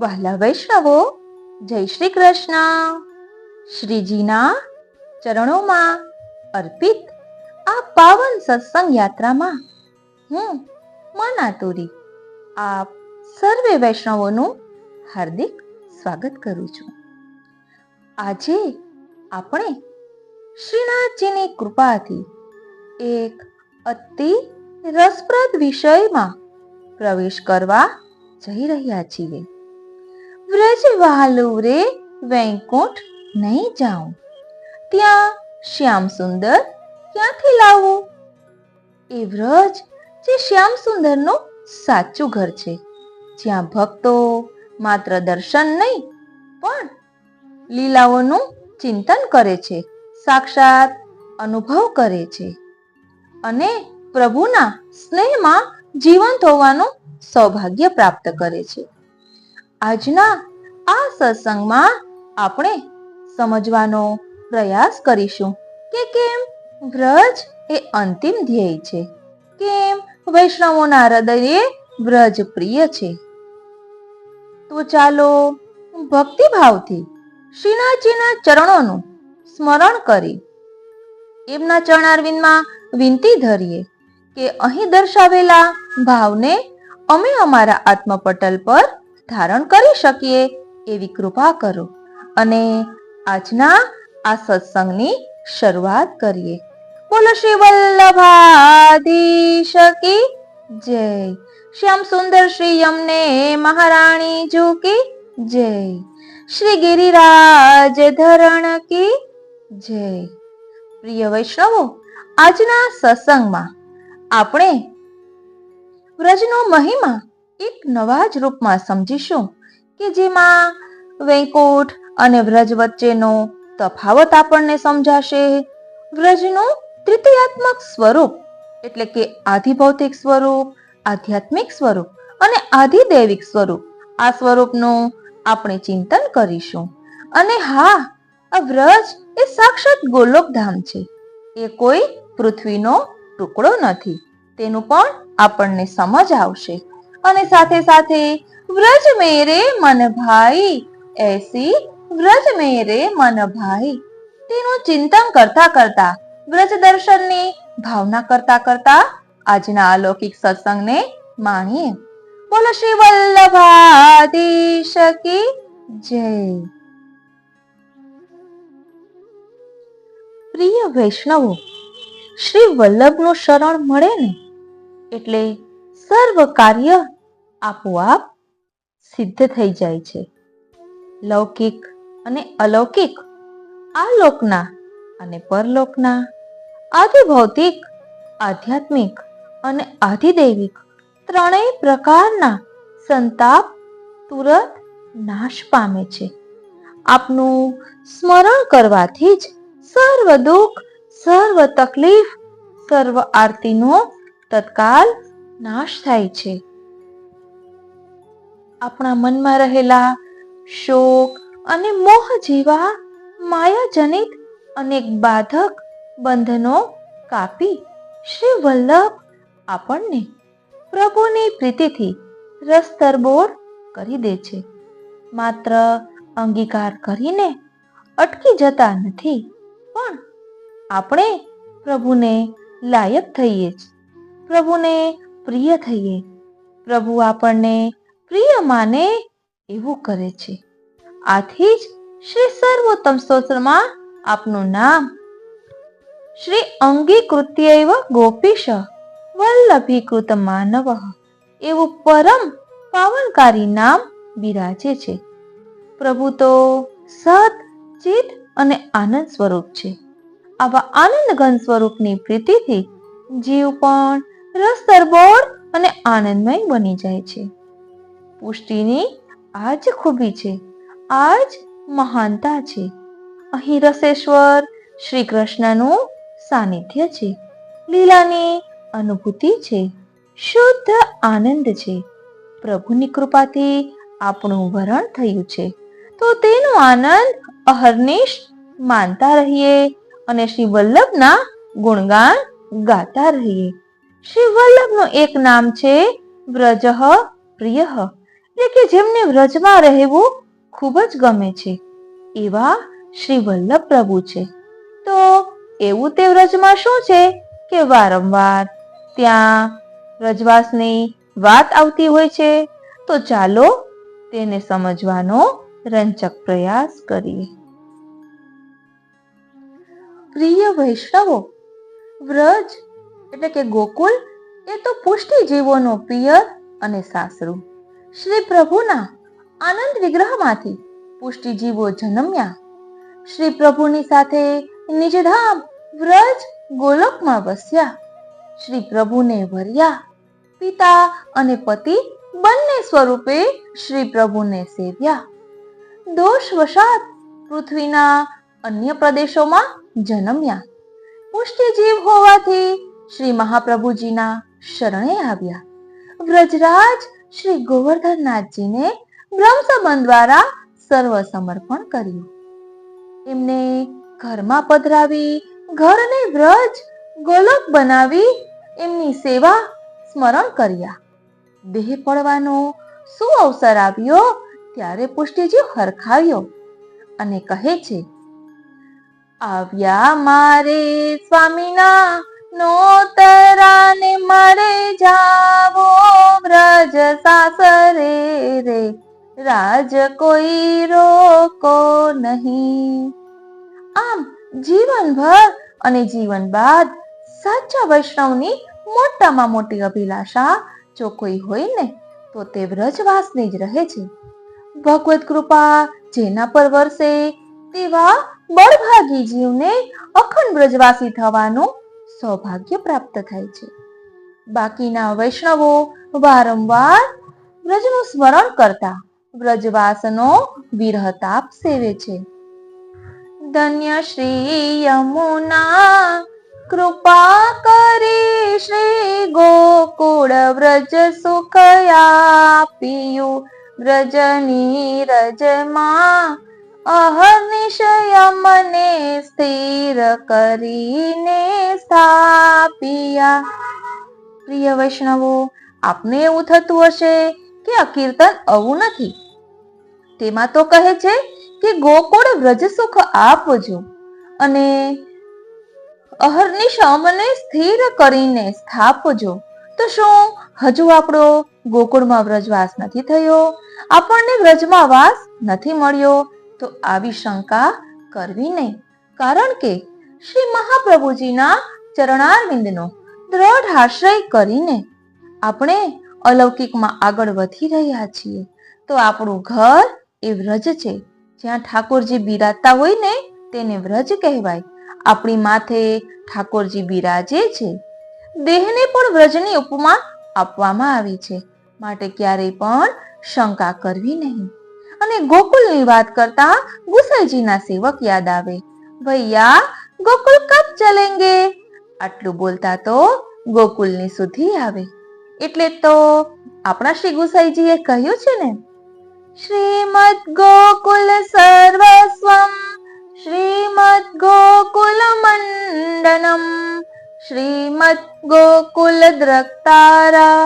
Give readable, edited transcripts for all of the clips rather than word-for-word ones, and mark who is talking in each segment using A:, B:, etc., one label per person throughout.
A: વહાલા વૈષ્ણવો, જય શ્રી કૃષ્ણ. શ્રીજીના ચરણોમાં અર્પિત આ પાવન સત્સંગ યાત્રામાં હું મનાતુરી આપ સર્વે વૈષ્ણવોનું હાર્દિક સ્વાગત કરું છું. આજે આપણે શ્રીનાથજીની કૃપાથી એક અતિ રસપ્રદ વિષયમાં પ્રવેશ કરવા જઈ રહ્યા છીએ. વ્રજ વહાલું રે વૈકુંઠ નહીં જાઉં, ત્યાં શ્યામ સુંદર ક્યાંથી લાવું? એ વ્રજ જે શ્યામ સુંદરનું સાચું ઘર છે, જ્યાં ભક્તો માત્ર દર્શન નહીં પણ લીલાઓનું ચિંતન કરે છે, સાક્ષાત અનુભવ કરે છે અને પ્રભુના સ્નેહમાં જીવંત હોવાનું સૌભાગ્ય પ્રાપ્ત કરે છે. આજના આ સત્સંગમાં આપણે સમજવાનો પ્રયાસ કરીશું કે કેમ વ્રજ એ અંતિમ ધ્યેય છે, કેમ વૈષ્ણવોના હૃદયે વ્રજ પ્રિય છે. તો ચાલો ભક્તિભાવથી શ્રીનાથજીના ચરણોનું સ્મરણ કરી એમના ચરણારવિંદમાં વિનંતી ધરીએ કે અહીં દર્શાવેલા ભાવને અમે અમારા આત્મપટલ પર ધારણ કરી શકીએ એવી કૃપા કરો અને આજના આ સત્સંગની શરૂઆત કરીએ. બોલો શ્રી વલ્લભાધીશ કી જય. શ્યામ સુંદર શ્રી યમને મહારાણી જુ કી જય. શ્રી ગિરિરાજ ધરણ કી જય. પ્રિય વૈષ્ણવો, આજના સત્સંગમાં આપણે વ્રજનો મહિમા એક નવા જ રૂપમાં સમજીશું કે જેમાં વૈકુંઠ અને વ્રજ વચ્ચેનો તફાવત આપણને સમજાશે. વ્રજનું તૃતીયાત્મક સ્વરૂપ એટલે કે આધિભૌતિક સ્વરૂપ, આધ્યાત્મિક સ્વરૂપ અને આધિદૈવિક સ્વરૂપ, આ સ્વરૂપનું આપણે ચિંતન કરીશું. અને હા, આ વ્રજ એ સાક્ષાત ગોલોકધામ છે, એ કોઈ પૃથ્વીનો ટુકડો નથી. તેનું પણ આપણને સમજ આવશે. અને સાથે સાથે વ્રજ મેરે મન ભાઈ, એસી વ્રજ મેરે મન ભાઈ, તેનું ચિંતન કરતા કરતા, વ્રજ દર્શનની ભાવના કરતા કરતા આજના અલૌકિક સત્સંગને માણીએ. બોલો શ્રી વલ્લભાધીશ કી જય. પ્રિય વૈષ્ણવો, શ્રી વલ્લભનું શરણ મળે ને એટલે સર્વ કાર્ય આપોઆપ સિદ્ધ થઈ જાય છે. લૌકિક અને અલૌકિક, આ લોકના અને પરલોકના, આધિભૌતિક, આધ્યાત્મિક અને આધિદૈવિક ત્રણેય પ્રકારના સંતાપ તુરત નાશ પામે છે. આપનું સ્મરણ કરવાથી જ સર્વ દુઃખ, સર્વ તકલીફ, સર્વ આરતીનો તત્કાલ નાશ થાય છે. આપણા મનમાં રહેલા શોક અને મોહ જેવા માયાજનિત અનેક બાધક બંધનો કાપી શ્રી વલ્લભ આપણને પ્રભુની પ્રીતિથી રસ તરબોળ કરી દે છે. માત્ર અંગીકાર કરીને અટકી જતા નથી, પણ આપણે પ્રભુને લાયક થઈએ જ, પ્રભુને પ્રિય થઈએ, પ્રભુ આપણને પ્રિય માને એવું કરે છે. આથી જ શ્રી સર્વોત્તમ સ્તોત્રમાં આપનું નામ શ્રી અંગીકૃત્યૈવ ગોપીશ વલ્લભીકૃત માનવ એવું પરમ પાવનકારી નામ બિરાજે છે. પ્રભુ તો સત, ચિત અને આનંદ સ્વરૂપ છે. આવા આનંદ ઘન સ્વરૂપની પ્રીતિથી જીવ પણ રસ તરબોળ અને આનંદમય બની જાય છે. પુષ્ટિની આ જ ખૂબી છે, આ જ મહાનતા છે. અહીં રસેશ્વર શ્રી કૃષ્ણનું સાનિધ્ય છે, લીલાની અનુભૂતિ છે, શુદ્ધ આનંદ છે. પ્રભુની કૃપાથી આપણું વરણ થયું છે, તો તેનો આનંદ અહર્નિશ માનતા રહીએ અને શ્રી વલ્લભના ગુણગાન ગાતા રહીએ. શ્રી વલ્લભનું એક નામ છે વ્રજઃ પ્રિયઃ, કે જેમને વ્રજમાં રહેવું ખૂબ જ ગમે છે એવા શ્રી વલ્લભ પ્રભુ છે. તો એવું તે વ્રજમાં શું છે કે વારંવાર ત્યાં વ્રજવાસની વાત આવતી હોય છે? તો ચાલો તેને સમજવાનો રંજક પ્રયાસ કરીએ. પ્રિય વૈષ્ણવો, વ્રજ એટલે કે ગોકુળ એ તો પુષ્ટિ જીવોનો પિયર અને સાસરું. શ્રી પ્રભુના આનંદ વિગ્રહમાંથી પુષ્ટિ જીવો જન્મ્યા. શ્રી પ્રભુની સાથે નિજધામ વ્રજ ગોલોકમાં વસ્યા. શ્રી પ્રભુને વર્યા. પિતા અને પતિ બંને સ્વરૂપે શ્રી પ્રભુને સેવ્યા. દોષવશાત પૃથ્વીના અન્ય પ્રદેશોમાં જન્મ્યા. પુષ્ટિજીવ હોવાથી શ્રી મહાપ્રભુજીના શરણે આવ્યા. વ્રજરાજ શ્રી ગોવર્ધનનાથજીને બ્રહ્મ સંબંધ દ્વારા સર્વ સમર્પણ કર્યું. એમને ઘરમાં પધરાવી ઘરને વ્રજ ગોલોક બનાવી એમની સેવા સ્મરણ કર્યા. દેહ પડવાનો સુઅવસર આવ્યો ત્યારે પુષ્ટિજી હરખાવ્યો અને કહે છે, આવ્યા મારે સ્વામીના નોતરાને મારે જાવો વ્રજ સાસરે રે, રાજ કોઈ રોકો નહીં. આમ જીવનભર અને જીવન બાદ સાચા વૈષ્ણવની મોટામાં મોટી અભિલાષા જો કોઈ હોય ને તો તે વ્રજવાસની જ રહે છે. ભગવત કૃપા જેના પર વરસે તેવા બળભાગી જીવને અખંડ વ્રજવાસી થવાનું સૌભાગ્ય પ્રાપ્ત થાય છે. બાકીના વૈષ્ણવો વારંવાર વ્રજનું સ્મરણ કરતા વ્રજવાસનો વિરહ તાપ સેવે છે. ધન્ય શ્રી યમુના કૃપા કરી શ્રી ગોકુળ વ્રજ સુખ આપ્યું. વ્રજની રજમાં અહર્નિશય મને સ્થિર કરીને સ્થાપ્યા. પ્રિય વૈષ્ણવો, આપને એવું થતું હશે કે આ કીર્તન આવું નથી. તેમાં તો કહે છે કે ગોકુળ વ્રજ સુખ આપજો અને અહર્નિશ અમને સ્થિર કરીને સ્થાપજો. તો શું હજુ આપણો ગોકુળમાં વ્રજવાસ નથી થયો? આપણને વ્રજમાં વાસ નથી મળ્યો? તો આવી શંકા કરવી નહીં. કારણ કે શ્રી મહાપ્રભુજીના ચરણારવિંદનો દ્રઢ આશ્રય કરીને આપણે અલૌકિકમાં આગળ વધી રહ્યા છીએ. તો આપણું ઘર એ વ્રજ છે. જ્યાં ઠાકોરજી બિરાજતા હોય ને તેને વ્રજ કહેવાય. આપણી માથે ઠાકોરજી બિરાજે છે. દેહને પણ વ્રજની ઉપમા આપવામાં આવી છે. માટે ક્યારેય પણ શંકા કરવી નહીં. અને ગોકુળની વાત કરતા ગુસાઈજીના સેવક યાદ આવે. ભૈયા ગોકુળ કબ ચલેંગે? આટલું બોલતા તો ગોકુળની સુધી આવે. એટલે તો આપણા શ્રી ગુસાઈજીએ કહ્યું છે ને, શ્રીમદ ગોકુલ સર્વસ્વમ શ્રીમદ ગોકુલ મંડનમ શ્રીમદ ગોકુલ દ્રક્તારા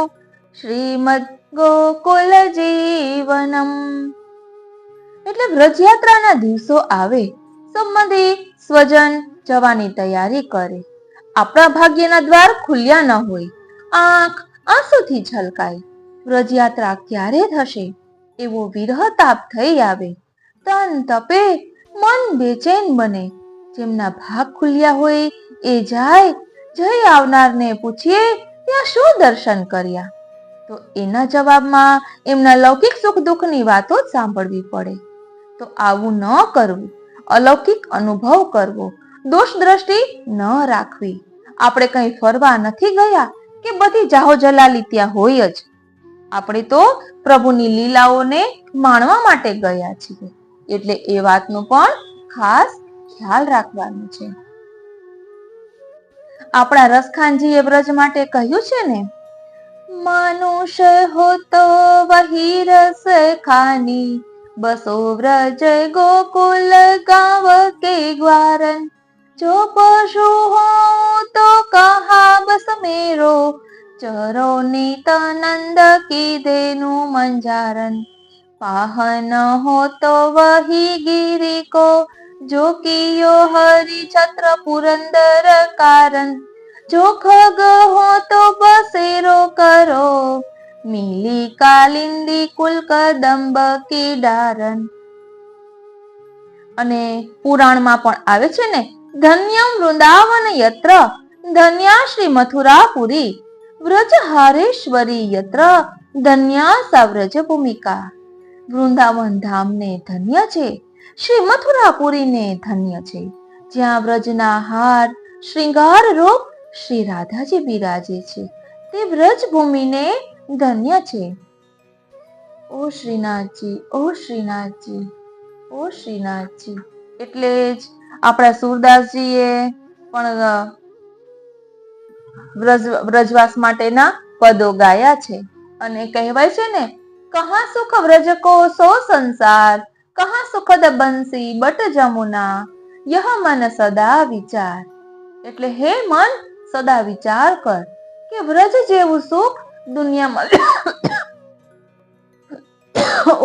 A: શ્રીમદ ગોકુલ જીવનમ. એટલે વ્રજયાત્રાના દિવસો આવે, સંબંધી સ્વજન જવાની તૈયારી કરે. આપણા ભાગ્યના દ્વાર ખુલ્યા ન હોય, આંખ આંસુથી છલકાય. વ્રજયાત્રા ક્યારે થશે એવો વિરહ તાપ થઈ આવે. તન તપે, મન બેચેન બને. જેમના ભાગ ખુલ્યા હોય એ જાય. જઈ આવનારને પૂછીએ ત્યાં શું દર્શન કર્યા? તો એના જવાબમાં એમના લૌકિક સુખ દુઃખની વાતો જ સાંભળવી પડે. તો આવું ન કરવું. અલૌકિક અનુભવ કરવો, દોષ દ્રષ્ટિ ન રાખવી. આપણે કંઈ ફરવા નથી ગયા કે બધી જાહો જલાલી ત્યાં હોય જ. આપણે તો પ્રભુની લીલાઓને માણવા માટે ગયા છીએ. એટલે એ વાતનું પણ ખાસ ખ્યાલ રાખવાનું છે. આપણા રસખાનજીએ વ્રજ માટે કહ્યું છે ને, મનુષ્ય હો તો વહી રસ ખાની, બસો વ્રજ ગોકુલ ગાંવ કે ગ્વારન. જો પશુ હો તો કહા બસ મેરો, चरो नीत नंद की धेनु मंजारन, पाहन हो तो वही गिरी को, जो कियो हरि छत्र पुरंदर कारण, जो खग हो तो बसेरो करो, मिली कालिंदी कुल कदंब की डारन. અને પુરાણમાં પણ આવે છે ને, ધન્યમ વૃંદાવન યત્ર, ધન્યા શ્રી મથુરાપુરી, વ્રજ હારેશ્વરી યત્ર, ધન્યા સા વ્રજ ભૂમિકા. વૃંદાવન ધામને ધન્ય છે, શ્રી મથુરાપુરીને ધન્ય છે, જ્યાં વ્રજના હાર શ્રૃંગાર રૂપ શ્રી રાધાજી બિરાજે છે, તે વ્રજ ભૂમિને ધન્ય છે. ઓ શ્રીનાથજી, ઓ શ્રીનાથજી, ઓ શ્રીનાથજી. એટલે જ આપણા સુરદાસજીએ પણ વ્રજવાસ માટેના પદો ગાયા છે. અને કહેવાય છે ને, કહા સુખ વ્રજ કો સો સંસાર, કહા સુખદ બંસી બટ જમુના, યહ મન સદા વિચાર. એટલે હે મન, સદા વિચાર કર કે વ્રજ જેવું સુખ દુનિયામાં.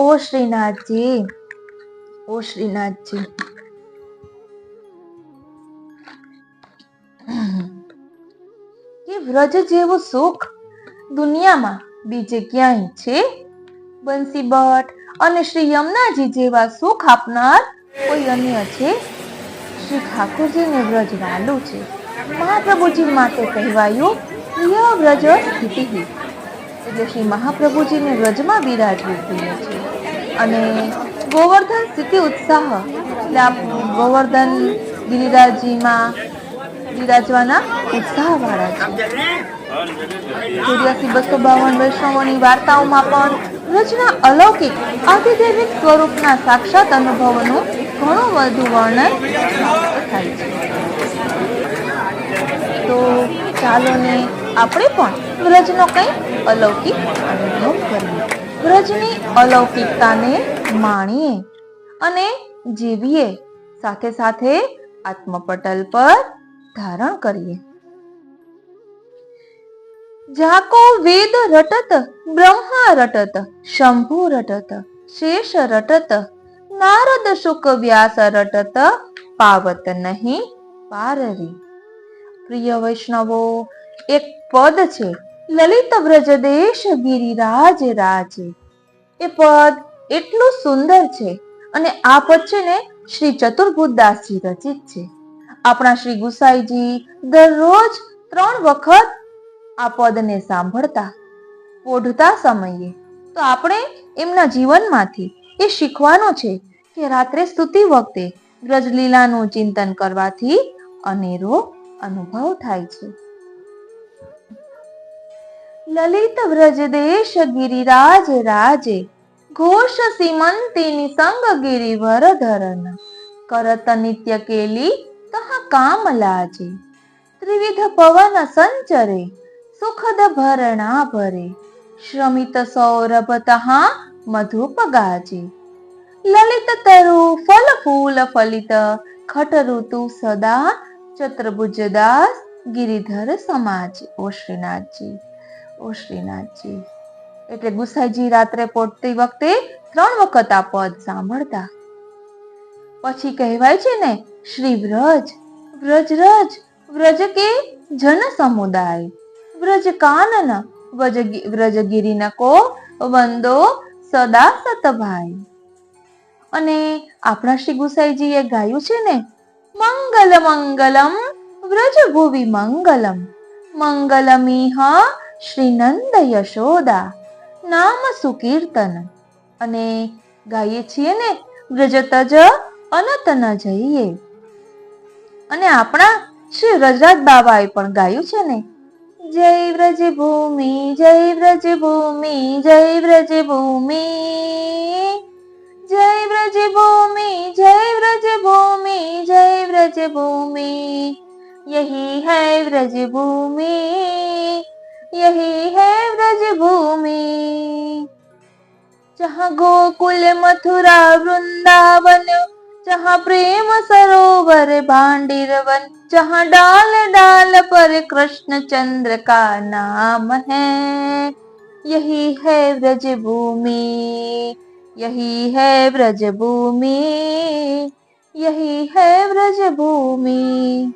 A: ઓ શ્રીનાથજી, ઓ શ્રીનાથજી. કે વ્રજ જેવું સુખ દુનિયામાં બીજે ક્યાંય છે? બંસી ભટ્ટ અને શ્રી યમુનાજી જેવા સુખ આપનાર કોઈ અન્ય છે? શ્રી ઠાકોરજીને વ્રજ વાલું છે. મહાપ્રભુજી માટે કહેવાયું પ્રિય વ્રજ સ્થિતિ. એટલે શ્રી મહાપ્રભુજીને વ્રજમાં બિરાજવું પ્રિય છે. અને ગોવર્ધન સ્થિતિ ઉત્સાહ, એટલે આ ગોવર્ધન ગિરિરાજજીમાં બિરાજવાના ઉત્સાહ વાળા છે. 84,252 વૈષ્ણવોની વાર્તાઓમાં પણ વ્રજના અલૌકિક આધિદૈવિક સ્વરૂપના સાક્ષાત અનુભવનું ઘણું વધુ વર્ણન થાય છે. તો ચાલો ને આપણે પણ વ્રજનો કંઈ અલૌકિક અનુભવ કરીએ, વ્રજની અલૌકિકતાને માણીએ અને જીવીએ, સાથે સાથે આત્મપટલ પર ધારણ કરીએ. જાકો વેદ રટત, બ્રહ્મા રટત, શંભુ રટત, શેષ રટત, નારદ શુક વ્યાસ રટત, પાવત નહીં પારરી. પ્રિય વૈષ્ણવો, એક પદ છે, લલિત વ્રજ દેશ ગિરિરાજ રાજે. એ પદ એટલું સુંદર છે અને આ પદ છે ને શ્રી ચતુર્ભુજદાસજી રચિત છે. આપણા શ્રી ગુસાઈજી દરરોજ 3 વખત આ પદને સાંભળતા, પોઢતા સમયે. તો આપણે એમના જીવનમાંથી એ શીખવાનું છે કે રાત્રે સૂતી વખતે વ્રજલીલાનું ચિંતન કરવાથી અનેરો અનુભવ થાય છે. લલિત વ્રજ દેશ ગિરિરાજ રાજે, ઘોષ સીમંતી નિસંગ ગિરિવર ધરન, કરત નિત્ય કેલી તહ કામ લાજે, ત્રિવિધ પવન સંચરે, સુખદ ભરણા ભરે, શ્રમિત સૌરભ તહા મધુપ ગાજે, લલિત તરુ ફલ ફૂલ ફલિત, ખટ ઋતુ સદા, ચતુર્ભુજદાસ ગિરિધર સમાજ. ઓ શ્રીનાથજી, ઓ શ્રીનાથજી. એટલે ગુસાઈજી રાત્રે પોઢતી વખતે 3 વખત આ પદ સાંભળતા. પછી કહેવાય છે ને, શ્રી વ્રજ, વ્રજ રજ, વ્રજ કે જન સમુદાય, વ્રજ કાનન, વ્રજ ગિરિન કો વંદો સદા સતભાઈ. અને આપણા શ્રી ગુસાઈજીએ ગાયું છે ને, મંગલ મંગલમ વ્રજ ભુવિ મંગલમ, મંગલમીહ શ્રી નંદ યશોદા, નામ સુકીર્તન. અને ગાઈએ છીએ ને, વ્રજ તજ અનત ન જઈએ. અને આપણા શ્રી વ્રજરાજ બાબાએ પણ ગાયું છે ને, જય વ્રજ ભૂમિ, જય વ્રજ ભૂમિ, જય વ્રજ ભૂમિ, જય વ્રજ ભૂમિ, જય વ્રજ ભૂમિ, જય વ્રજ ભૂમિ, यही है व्रज भूमि, यही है व्रज भूमि, जहाँ गोकुल मथुरा वृंदावन जहाँ प्रेम सरोवर भांडीरवन, जहाँ डाल डाल पर कृष्ण चंद्र का नाम है, यही है व्रज भूमि, यही है व्रज भूमि, यही है व्रज भूमि।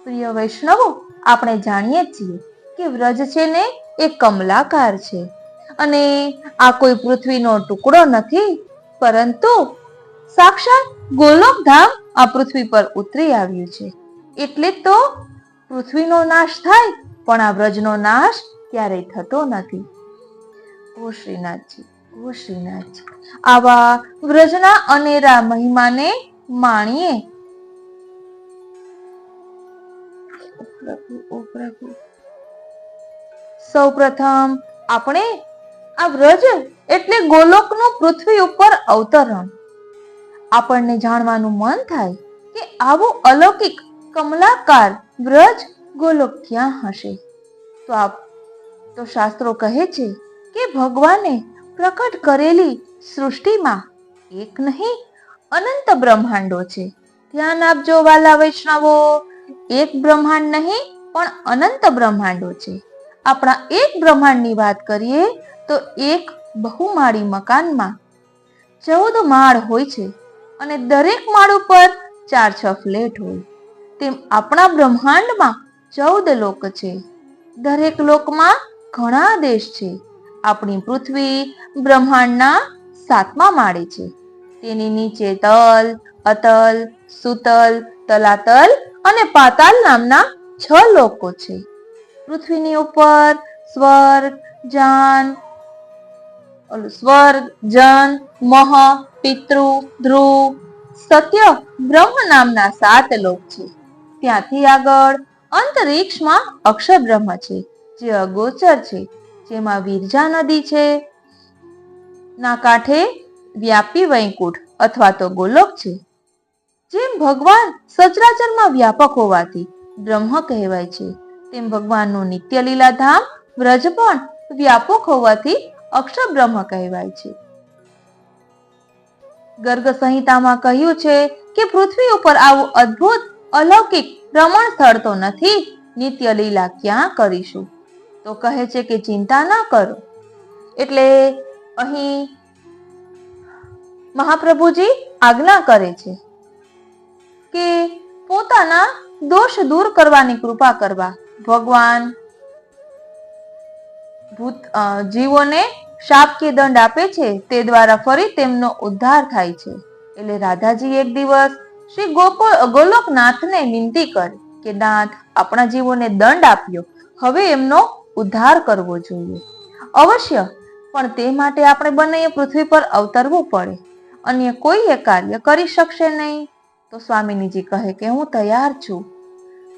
A: પ્રિય વૈષ્ણવો, આપણે જાણીએ છીએ કે વ્રજ છે ને એ કમલાકાર છે અને આ કોઈ પૃથ્વીનો ટુકડો નથી, પરંતુ સાક્ષાત ગોલોકધામ આ પૃથ્વી પર ઉતરી આવ્યું છે। એટલે તો પૃથ્વીનો નાશ થાય પણ આ વ્રજનો નાશ ક્યારેય થતો નથી। ઓ શ્રીનાથજી, ઓ શ્રીનાથજી, આવા વ્રજના અનેરા મહિમાને માણીએ। સૌ પ્રથમ આપણે આ વ્રજ એટલે ગોલોકનું પૃથ્વી ઉપર અવતરણ। આપણને જાણવાનું મન થાય કે આવું અલૌકિક કમલાકાર વ્રજ ગોલોક ક્યાં હશે? તો શાસ્ત્રો કહે છે કે ભગવાને પ્રકટ કરેલી સૃષ્ટિમાં એક નહીં અનંત બ્રહ્માંડો છે। ધ્યાન આપજો વાલા વૈષ્ણવો, એક બ્રહ્માંડ નહીં પણ અનંત બ્રહ્માંડો છે। આપણા એક બ્રહ્માંડની વાત કરીએ તો એક બહુમાળી મકાનમાં 14 માળ હોય છે અને દરેક માળ ઉપર 4-6 ફ્લેટ હોય। તેમ આપણા બ્રહ્માંડમાં 14 લોક છે। દરેક લોકમાં ઘણા દેશ છે। આપણી પૃથ્વી બ્રહ્માંડના 7મા માળે છે। તેની નીચે તલ, અતલ, સુતલ, તલાતલ અને પાતાલ નામના 6 લોકો છે। પૃથ્વીની ઉપર સ્વર્ગ, જન, મહ, પિતૃ, ધ્રુવ, સત્ય, બ્રહ્મ નામના 7 લોક છે। ત્યાંથી આગળ અંતરિક્ષમાં અક્ષર બ્રહ્મ છે, જે અગોચર છે, જેમાં વિરજા નદી છે। ના કાંઠે વ્યાપી વૈકુંઠ અથવા તો ગોલોક છે। જેમ ભગવાન સચરાચરમાં વ્યાપક હોવાથી બ્રહ્મ કહેવાય છે, તેમ ભગવાનનું નિત્ય લીલા ધામ વ્રજ પણ વ્યાપક હોવાથી અક્ષર બ્રહ્મ કહેવાય છે। ગર્ગ સંહિતામાં કહ્યું છે કે પૃથ્વી ઉપર આવું અદ્ભુત અલૌકિક રમણ સ્થળ તો નથી, નિત્ય લીલા ક્યાં કરીશું? તો કહે છે કે ચિંતા ન કરો। એટલે અહીં મહાપ્રભુજી આજ્ઞા કરે છે કે પોતાના દોષ દૂર કરવાની કૃપા કરવા ભગવાન જીવોને શાપ કે દંડ આપે છે, તે દ્વારા ફરી તેમનો ઉદ્ધાર થાય છે। એટલે રાધાજી એક દિવસ શ્રી ગોલોકનાથને વિનંતી કરી કે નાથ, આપણા જીવોને દંડ આપ્યો, હવે એમનો ઉદ્ધાર કરવો જોઈએ। અવશ્ય, પણ તે માટે આપણે બંને પૃથ્વી પર અવતરવું પડે, અન્ય કોઈ એ કાર્ય કરી શકશે નહીં। તો સ્વામીજી કહે કે હું તૈયાર છું।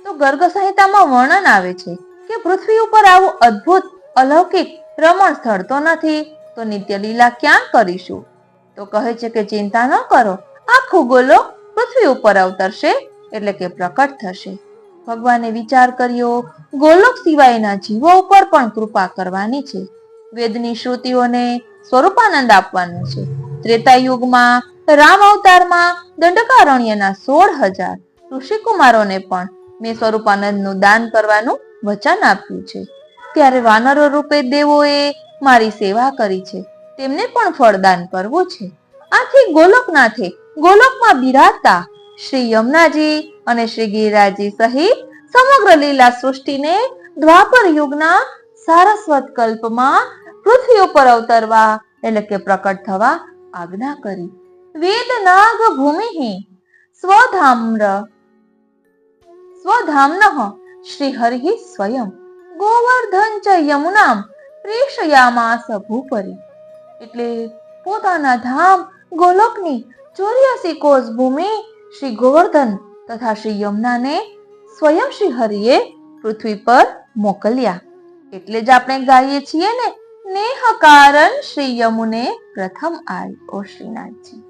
A: તો ગર્ગ સંહિતામાં વર્ણન આવે છે કે પૃથ્વી ઉપર આવું અદ્ભુત અલૌકિક રમણ સ્થળ તો નથી, તો નિત્ય લીલા ક્યાં કરીશું? તો કહે છે કે ચિંતા ન કરો, આખું ગોલોક પૃથ્વી ઉપર અવતરશે, એટલે કે પ્રકટ થશે। ભગવાને વિચાર કર્યો, ગોલોક સિવાયના જીવો ઉપર પણ કૃપા કરવાની છે, વેદની શ્રુતિઓને સ્વરૂપાનંદ આપવાનો છે। ત્રેતા યુગમાં રામ અવતારમાં દંડકારણ્યના 16,000 ઋષિકુમારોને પણ મેં સ્વરૂપાનંદનું દાન કરવાનું વચન આપ્યું છે। ત્યારે વાનરો રૂપે દેવોએ મારી સેવા કરી છે, તેમને પણ ફળદાન કરવું છે। આથી ગોલોકનાથે ગોલોકમાં બિરાજતા શ્રી યમુનાજી અને શ્રી ગિરિરાજજી સહિત સમગ્ર લીલા સૃષ્ટિને દ્વાપર યુગના સારસ્વત કલ્પમાં પૃથ્વી ઉપર અવતરવા એટલે કે પ્રકટ થવા આજ્ઞા કરી। વેદ નાગ ભૂમિ સ્વધામ્નઃ શ્રી હરિ સ્વયં ગોવર્ધન ચ યમુનામ પ્રેષયામાસ ભૂપરી। એટલે પોતાના ધામ ગોલોકની 84 કોષ ભૂમિ શ્રી ગોવર્ધન તથા શ્રી યમુનાને સ્વયં શ્રી હરિએ પૃથ્વી પર મોકલ્યા। એટલે જ આપણે ગાઈએ છીએ ને, નેહ કારણ શ્રી યમુને પ્રથમ આય। ઓ શ્રીનાથજી,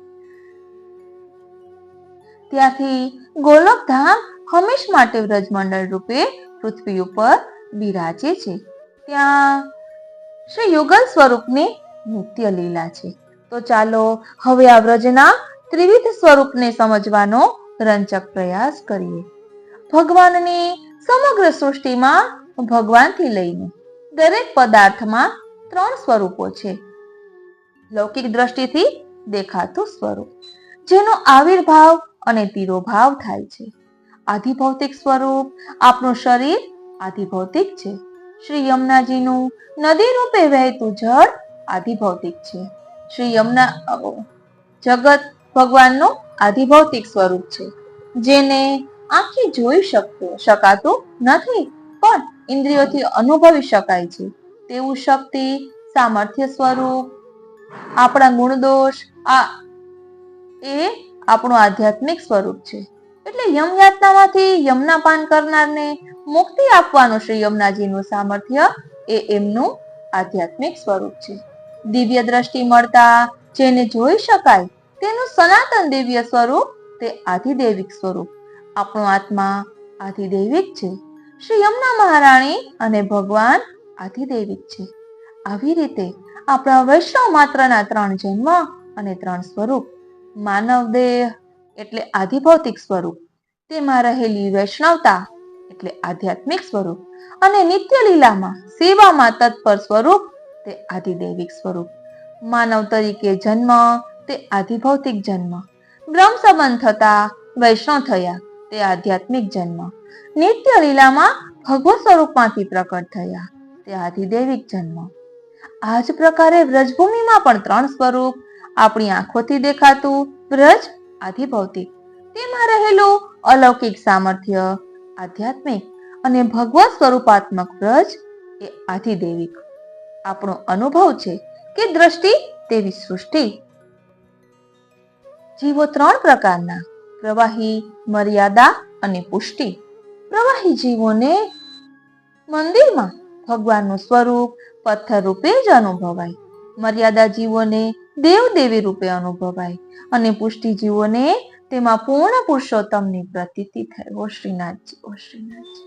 A: ત્યાંથી ગોલોક ધામ હંમેશ માટે વ્રજમંડળ રૂપે પૃથ્વી ઉપર બિરાજે છે। ત્યાં શ્રી યુગલ સ્વરૂપની નિત્ય લીલા છે। તો ચાલો હવે આ વ્રજના ત્રિવિધ સ્વરૂપને સમજવાનો રંજક પ્રયાસ કરીએ. ભગવાનની સમગ્ર સૃષ્ટિમાં ભગવાનથી લઈને દરેક પદાર્થમાં 3 સ્વરૂપો છે. લૌકિક દ્રષ્ટિથી દેખાતું સ્વરૂપ, જેનો આવિર્ભાવ અને તિરોભાવ થાય છે. આધિભૌતિક સ્વરૂપ, આપણું શરીર આધિભૌતિક છે. શ્રી યમુનાજીનું નદી રૂપે વહેતું જળ આધિભૌતિક છે. શ્રી યમુના જગત ભગવાનનું આધિભૌતિક સ્વરૂપ છે, જેને આંખે જોઈ શકાતું નથી, પણ ઇન્દ્રિયોથી અનુભવી શકાય છે. તેવું શક્તિ, સામર્થ્ય સ્વરૂપ, આપણા ગુણ દોષ એ આપણું આધ્યાત્મિક સ્વરૂપ છે. એટલે યમયાતનામાંથી યમુનાપાન કરનારને મુક્તિ આપવાનું શ્રી યમુનાજીનું સામર્થ્ય એ એમનું આધ્યાત્મિક સ્વરૂપ છે. દિવ્ય દ્રષ્ટિ મળતા જેને જોઈ શકાય તેનું સનાતન દિવ્ય સ્વરૂપ તે આધિદૈવિક સ્વરૂપ. આપણો આત્મા આધિદૈવિક છે. શ્રી યમુના મહારાણી અને ભગવાન આધિદૈવિક છે. આવી રીતે આપણા વૈષ્ણવ માત્રના 3 જન્મ અને 3 સ્વરૂપ. માનવ દેહ એટલે આધિભૌતિક સ્વરૂપ, તેમાં રહેલી વૈષ્ણવતા એટલે આધ્યાત્મિક સ્વરૂપ, અને નિત્ય લીલામાં સેવામાં તત્પર સ્વરૂપ તે આધિદૈવિક સ્વરૂપ. માનવ તરીકે જન્મ તે આધિભૌતિક જન્મ, બ્રહ્મ સંબંધ થતા વૈષ્ણવ થયા તે આધ્યાત્મિક જન્મ, નિત્ય લીલામાં ભગવત સ્વરૂપમાંથી પ્રકટ થયા તે આધિદૈવિક જન્મ. આ જ પ્રકારે વ્રજભૂમિમાં પણ 3 સ્વરૂપ. આપણી આંખોથી દેખાતું વ્રજ આધિભૌતિક, તેમાં રહેલું અલૌકિક સામર્થ્ય આધ્યાત્મિક, અને ભગવત સ્વરૂપાત્મક વ્રજ એ આધિદૈવિક. આપણો અનુભવ છે કે દ્રષ્ટિ તેવી સૃષ્ટિ. જીવો 3 પ્રકારના: પ્રવાહી, મર્યાદા અને પુષ્ટિ. પ્રવાહી જીવોને મંદિરમાં ભગવાનનું સ્વરૂપ પથ્થર રૂપે જ અનુભવાય. મર્યાદા જીવોને દેવદેવી રૂપે અનુભવાય, અને પુષ્ટિ જીવોને તેમાં પૂર્ણ પુરુષોત્તમની પ્રતીતિ થાય. ઓ શ્રીનાથજી, ઓ શ્રીનાથજી.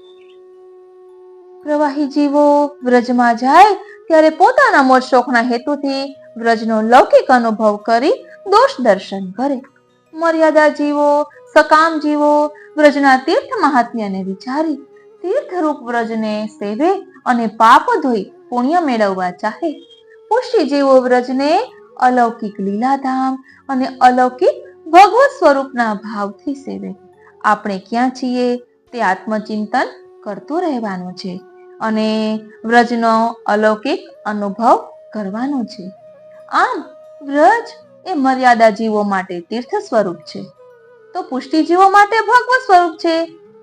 A: પ્રવાહી જીવો વ્રજમાં જાય ત્યારે પોતાના મોજ શોખના હેતુથી વ્રજનો લૌકિક અનુભવ કરી દોષ દર્શન કરે. મર્યાદા જીવો, સકામ જીવો વ્રજના તીર્થ મહાત્મ્યને વિચારી તીર્થરૂપ વ્રજને સેવે અને પાપ ધોઈ પુણ્ય મેળવવા ચાહે. પુષ્ટિ જીવો વ્રજને અલૌકિક લીલાધામ અને અલૌકિક ભગવત સ્વરૂપના ભાવથી સેવે. આપણે ક્યાં છીએ તે આત્મચિંતન કરતું રહેવાનું છે અને વ્રજનો અલૌકિક અનુભવ કરવાનો છે. આમ વ્રજ એ મર્યાદા જીવો માટે તીર્થ સ્વરૂપ છે, તો પુષ્ટિ જીવો માટે ભગવત સ્વરૂપ છે.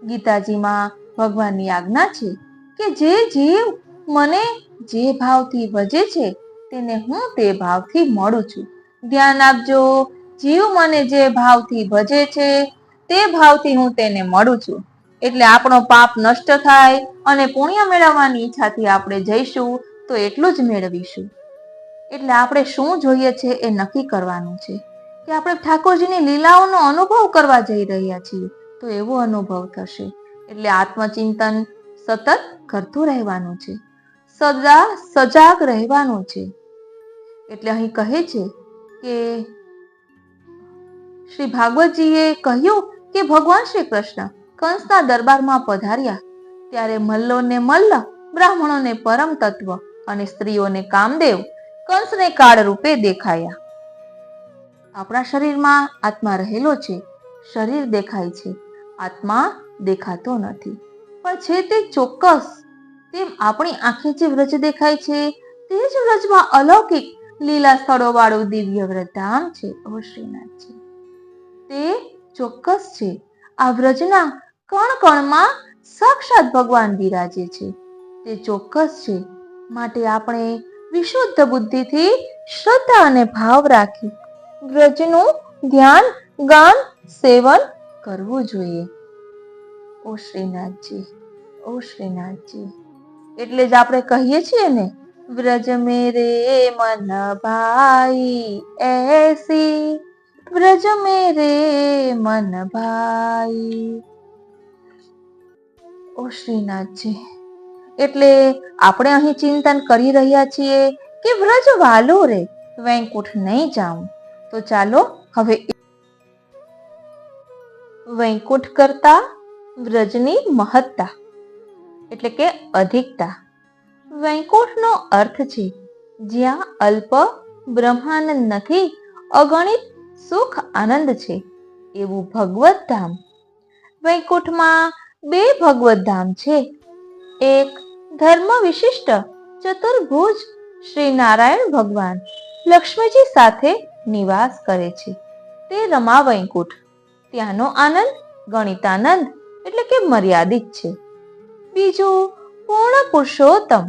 A: ગીતાજીમાં ભગવાનની આજ્ઞા છે કે જે જીવ મને જે ભાવથી ભજે છે તેને હું તે ભાવથી મળું છું. ધ્યાન આપજો, જીવ મને જે ભાવથી ભજે છે તે ભાવથી હું તેને મળું છું. એટલે આપણો પાપ નષ્ટ થાય અને પુણ્ય મેળવવાની ઈચ્છાથી આપણે જઈશું તો એટલું જ મેળવીશું. એટલે આપણે શું જોઈએ છે એ નક્કી કરવાનું છે કે આપણે ઠાકોરજીની લીલાઓનો અનુભવ કરવા જઈ રહ્યા છીએ તો એવો અનુભવ થશે. એટલે આત્મચિંતન સતત કરતું રહેવાનું છે, સદા સજાગ રહેવાનું છે. એટલે અહીં કહે છે કે શ્રી ભાગવતજીએ કહ્યું કે ભગવાન શ્રી કૃષ્ણ કંસના દરબારમાં પધાર્યા ત્યારે મલ્લોને મલ્લ, બ્રાહ્મણોને પરમ તત્વ અને સ્ત્રીઓને કામદેવ કંસને કાળ રૂપે દેખાયા. આપણા શરીરમાં આત્મા રહેલો છે. શરીર દેખાય છે, આત્મા દેખાતો નથી, પણ છે તે ચોક્કસ. તેમ આપણી આંખે જે વ્રજ દેખાય છે તે જ વ્રજમાં અલૌકિક લીલા સ્થળો વાળું દિવ્ય વ્રજધામ છે. ઓ શ્રીનાથજી, તે ચોક્કસ છે. આ વ્રજના કણ કણમાં સાક્ષાત ભગવાન બિરાજે છે. તે ચોક્કસ છે. માટે આપણે વિશુદ્ધ બુદ્ધિથી શ્રદ્ધા અને ભાવ રાખી વ્રજનું ધ્યાન, ગાન, સેવન કરવું જોઈએ. ઓ શ્રીનાથજી, ઓ શ્રીનાથજી. એટલે જ આપણે કહીએ છીએ ને, વ્રજ મેરે મન ભાઈ એસી, વ્રજ મેરે મન ભાઈ. ઓ શ્રીનાથજી. એટલે આપણે અહીં ચિંતન કરી રહ્યા છીએ કે વ્રજ વાલો રે, વૈકુંઠ નહીં જાઉં. તો ચાલો હવે વૈકુંઠ કરતા વ્રજની મહત્તા એટલે કે અધિકતા. વૈકુંઠનો અર્થ છે જ્યાં અલ્પ બ્રહ્માનંદ નથી, અગણિત સુખ આનંદ છે એવું ભગવત ધામ. વૈકુંઠમાં 2 ભગવત ધામ છે. એક ધર્મ વિશિષ્ટ ચતુર્ભુજ શ્રી નારાયણ ભગવાન લક્ષ્મીજી સાથે નિવાસ કરે છે, તે રમા વૈકુંઠ. ત્યાંનો આનંદ ગણિતાનંદ એટલે કે મર્યાદિત છે. બીજું પૂર્ણ પુરુષોત્તમ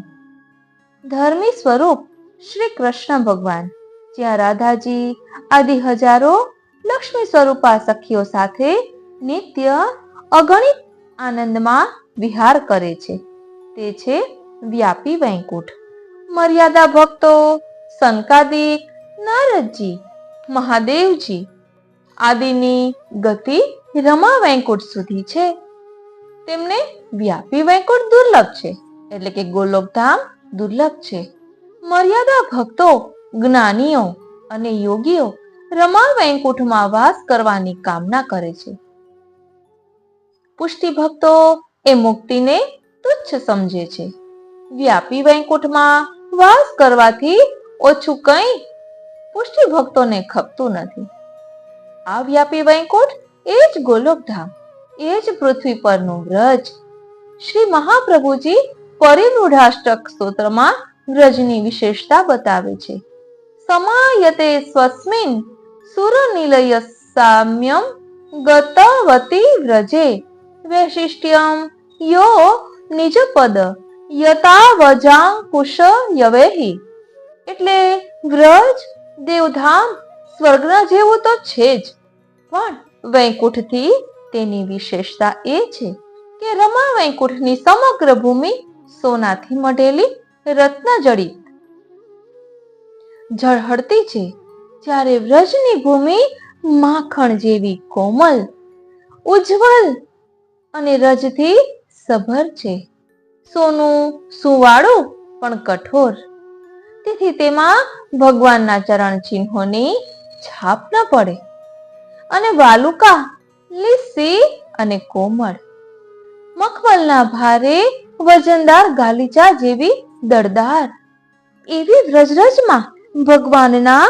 A: ધર્મી સ્વરૂપ શ્રી કૃષ્ણ ભગવાન, જ્યાં રાધાજી આદિ હજારો લક્ષ્મી સ્વરૂપા સખીઓ સાથે નિત્ય અગણિત આનંદમાં વિહાર કરે છે, તે છે વ્યાપી વૈકુંઠ. મર્યાદા ભક્તો સનકાદિક, નારદજી, મહાદેવજી આદિની ગતિ રમા વૈકુંઠ સુધી છે. તેમને વ્યાપી વૈકુંઠ દુર્લભ છે એટલે કે ગોલોકધામ દુર્લભ છે. મર્યાદા ભક્તો, જ્ઞાનીઓ અને યોગીઓ રમા વૈકુંઠમાં વાસ કરવાની કામના કરે છે. પુષ્ટિ ભક્તો એ મુક્તિને તુચ્છ સમજે છે. વ્યાપી વૈકુંઠમાં વાસ કરવાથી ઓછું કંઈ પુષ્ટિ ભક્તોને ખપતું નથી. આ વ્યાપી વૈકુંઠ એ જ ગોલોકધામ, એ જ પૃથ્વી પરનું વ્રજ. શ્રી મહાપ્રભુજી પરિરૂઢાષ્ટક સ્તોત્રમાં વ્રજની વિશેષતા બતાવે છે. સમાયતે સ્વસ્મિન સુરનિલય સામ્યમ ગતવતી વ્રજે વૈશિષ્ટ્યમ યો નિજપદ યતાવજાંકુશ યવેહી. એટલે વ્રજ દેવધામ સ્વર્ગના જેવું તો છે જ, પણ વૈકુંઠથી તેની વિશેષતા એ છે કે રમા વૈકુંઠની સમગ્ર ભૂમિ સોનાથી મઢેલી રત્નજડિત ઝળહળતી છે, જ્યારે વ્રજની ભૂમિ માખણ જેવી કોમલ, ઉજ્જવલ અને રજથી સભર છે. સોનું સુવાળું પણ કઠોર, તેથી તેમાં ભગવાનના ચરણ ચિહ્નોની છાપ ન પડે. અને વાલુકા લીસી અને કોમળ, મખમલના ભારે વજનદાર ગાલીચા જેવી દળદાર. એવી વ્રજરજમાં ભગવાનના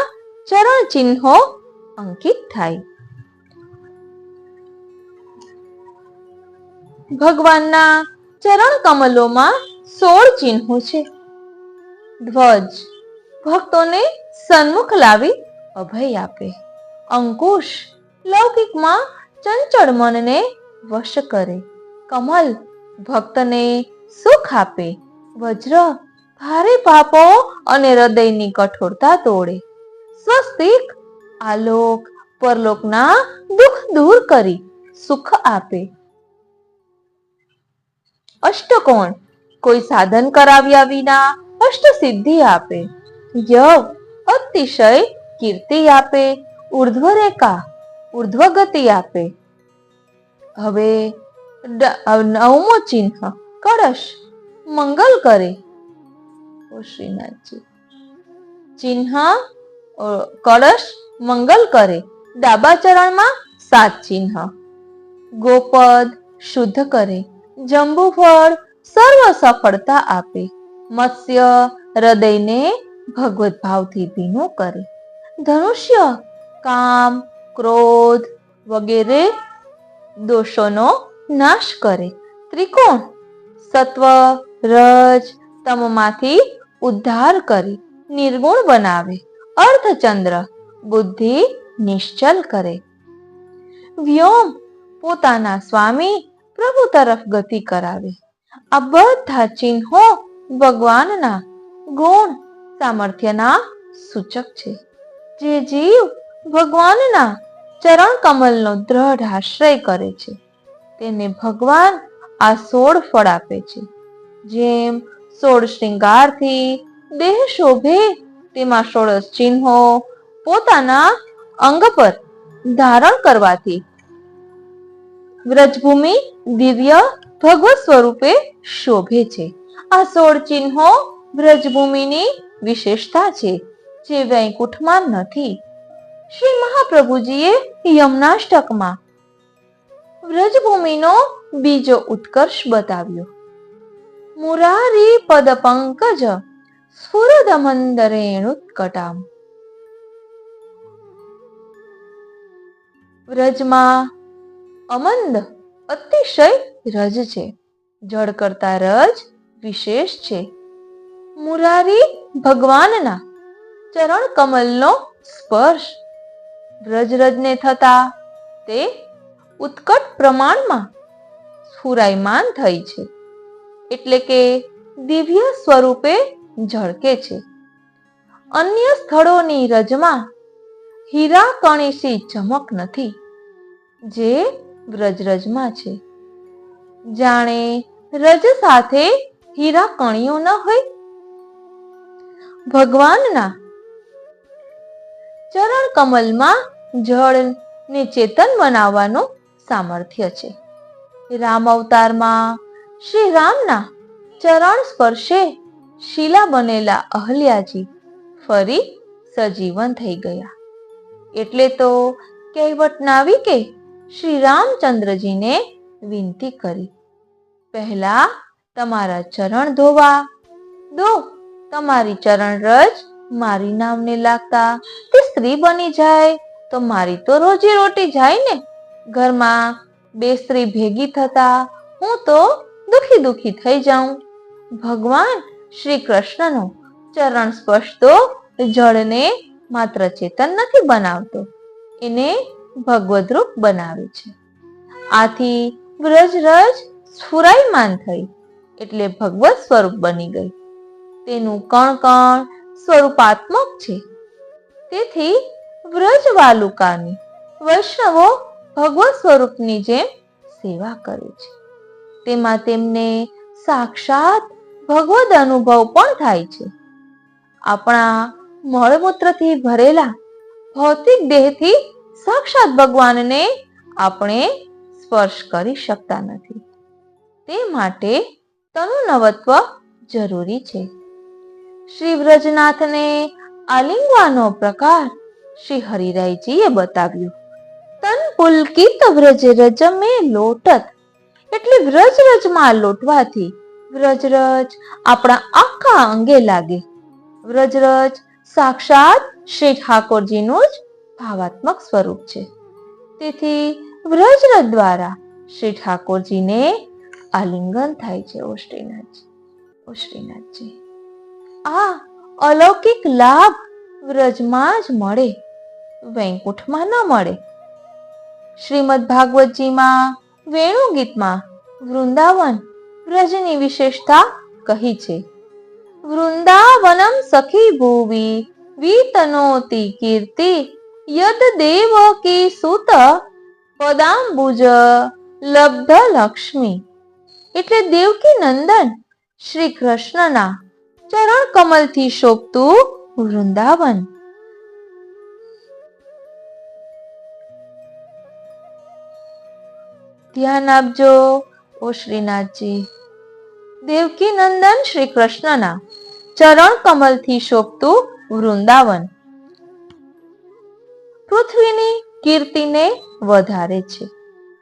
A: ચરણ ચિહ્નો અંકિત થાય. ભગવાનના ચરણ કમલોમાં 16 ચિહ્નો છે. ધ્વજ ભક્તોને સન્મુખ લાવી અભય આપે. અંકુશ લૌકિકમાં ચંચળ મનને વશ કરે. કમલ ભક્તને સુખ આપે. વજ્ર ભારે પાપો અને હૃદયની કઠોરતા તોડે. સ્વસ્તિક આલોક પરલોકના દુઃખ દૂર કરી સુખ આપે. અષ્ટકોણ કોઈ સાધન કરાવ્યા વિના અષ્ટ સિદ્ધિ આપે. યવ અતિશય કીર્તિ આપે. ઉર્ધ્વ રેખા ઉર્ધ્વ ગતિ આપે. હવે 9મો ચિહ્ન કળશ મંગલ કરે. શ્રીનાથજી ચિહ્ન કળશ મંગલ કરે. ડાબા ચરણમાં 7 ચિહ્ન. ગોપદ શુદ્ધ કરે. જંબુફળ સર્વ સફળતા આપે. મત્સ્ય હૃદયને ભગવત ભાવથી ભીનું કરે. ધનુષ્ય કામ ક્રોધ વગેરે દોષોનો નાશ કરે. ત્રિકોણ સત્વ રજ તમમાંથી ઉદ્ધાર કરી નિર્ગુણ બનાવે. અર્ધચંદ્ર બુદ્ધિ નિશ્ચલ કરે. વ્યોમ પોતાના સ્વામી પ્રભુ તરફ ગતિ કરાવે. આ બધા ચિહ્નો ભગવાનના ગુણ સામર્થ્યના સૂચક છે. જે જીવ ભગવાનના ચરણ કમલનો દ્રઢ આશ્રય કરે છે, તેને ભગવાન આ 16 ફળ આપે છે. જેમ 16 શ્રૃંગારથી દેહ શોભે, તેમાં 16 ચિહ્નો પોતાના અંગ પર ધારણ કરવાથી વ્રજભૂમિ દિવ્ય ભગવત સ્વરૂપે શોભે છે. આ 16 ચિહ્નો વ્રજભૂમિની વિશેષતા છે, જે વૈકુંઠમાં નથી. શ્રી મહાપ્રભુજીએ યમનાષ્ટકમાં વ્રજભૂમિનો બીજો ઉત્કર્ષ બતાવ્યો. મુરારી પદ પંકજ સ્ફુરદ મંદરેણુત્કટામ. વ્રજમાં અમંદ અતિશય રજ છે. જળ કરતા રજ વિશેષ છે. મુરારી ભગવાનના ચરણ કમલનો સ્પર્શ વ્રજરજને થતા તે ઉત્કટ પ્રમાણમાં સ્ફુરાયમાન થઈ છે, એટલે કે દિવ્ય સ્વરૂપે ઝળકે છે. અન્ય સ્થળોની રજમાં હીરા કણીસી ચમક નથી, જે વ્રજરજમાં છે. જાણે રજ સાથે હીરા કણીઓ ન હોય. ભગવાનના ચરણ કમલમાં જળને ચેતન બનાવવાનું સામર્થ્ય છે. રામ અવતારમાં શ્રી રામના ચરણ સ્પર્શે શિલા બનેલા અહલ્યાજી ફરી સજીવન થઈ ગયા. એટલે તો કહેવત નાવિકે શ્રી રામચંદ્રજીને વિનંતી કરી, પહેલા તમારા ચરણ ધોવા દો. તમારી ચરણ રજ મારી નામને લાગતા તે સ્ત્રી બની જાય તો મારી તો રોજી રોટી જાય ને. ઘરમાં બે સ્ત્રી ભેગી થતા હું તો દુખી થઈ જાઉં. ભગવાન શ્રી કૃષ્ણનો ચરણ સ્પર્શ તો જળને માત્ર ચેતન નથી બનાવતો, એને ભગવદ રૂપ બનાવે છે. આથી વ્રજરજ સ્ફુરાયમાન થઈ એટલે ભગવત સ્વરૂપ બની ગઈ. તેનું કણ કણ સ્વરૂપાત્મક છે. તેથી વ્રજવાલુકાની વૈષ્ણવો ભગવત સ્વરૂપની જેમ સેવા કરે છે. તેમાં તેમને સાક્ષાત ભગવદ અનુભવ પણ થાય છે. આપણા મળમૂત્રથી ભરેલા ભૌતિક દેહથી સાક્ષાત ભગવાનને આપણે સ્પર્શ કરી શકતા નથી. તે માટે તનુ નવત્વ જરૂરી છે. શ્રી વ્રજનાથને આલિંગવાનો પ્રકાર શ્રી હરિરાયજીએ બતાવ્યો. તન પુલકિત વ્રજ રજ મેં લોટત, એટલે વ્રજરજમાં લોટવાથી વ્રજરજ આપણા આખા અંગે લાગે. વ્રજરજ સાક્ષાત શ્રી ઠાકોરજીનું જ ભાવાત્મક સ્વરૂપ છે. તેથી વ્રજરજ દ્વારા શ્રી ઠાકોરજીને આલિંગન થાય છે. ઓ શ્રીનાથજી, આ અલૌકિક લાભ વ્રજમાં જ મળે, વૈકુંઠમાં ન મળે. શ્રીમદ ભાગવતજીમાં વેણુ ગીતમાં વૃંદાવન વ્રજની વિશેષતા કહી છે. વૃંદાવનમ સખી ભુવિ વિતનોતિ કીર્તિ યદ દેવકી સુત પદાંબુજ લબ્ધ લક્ષ્મી. એટલે દેવકી નંદન શ્રી કૃષ્ણના ચરણ કમલથી શોભતું વૃંદાવન. ધ્યાન આપજો ઓ શ્રીનાથજી. દેવકી નંદન શ્રી કૃષ્ણના ચરણ કમલથી શોભતું વૃંદાવન પૃથ્વીની કીર્તિને વધારે છે.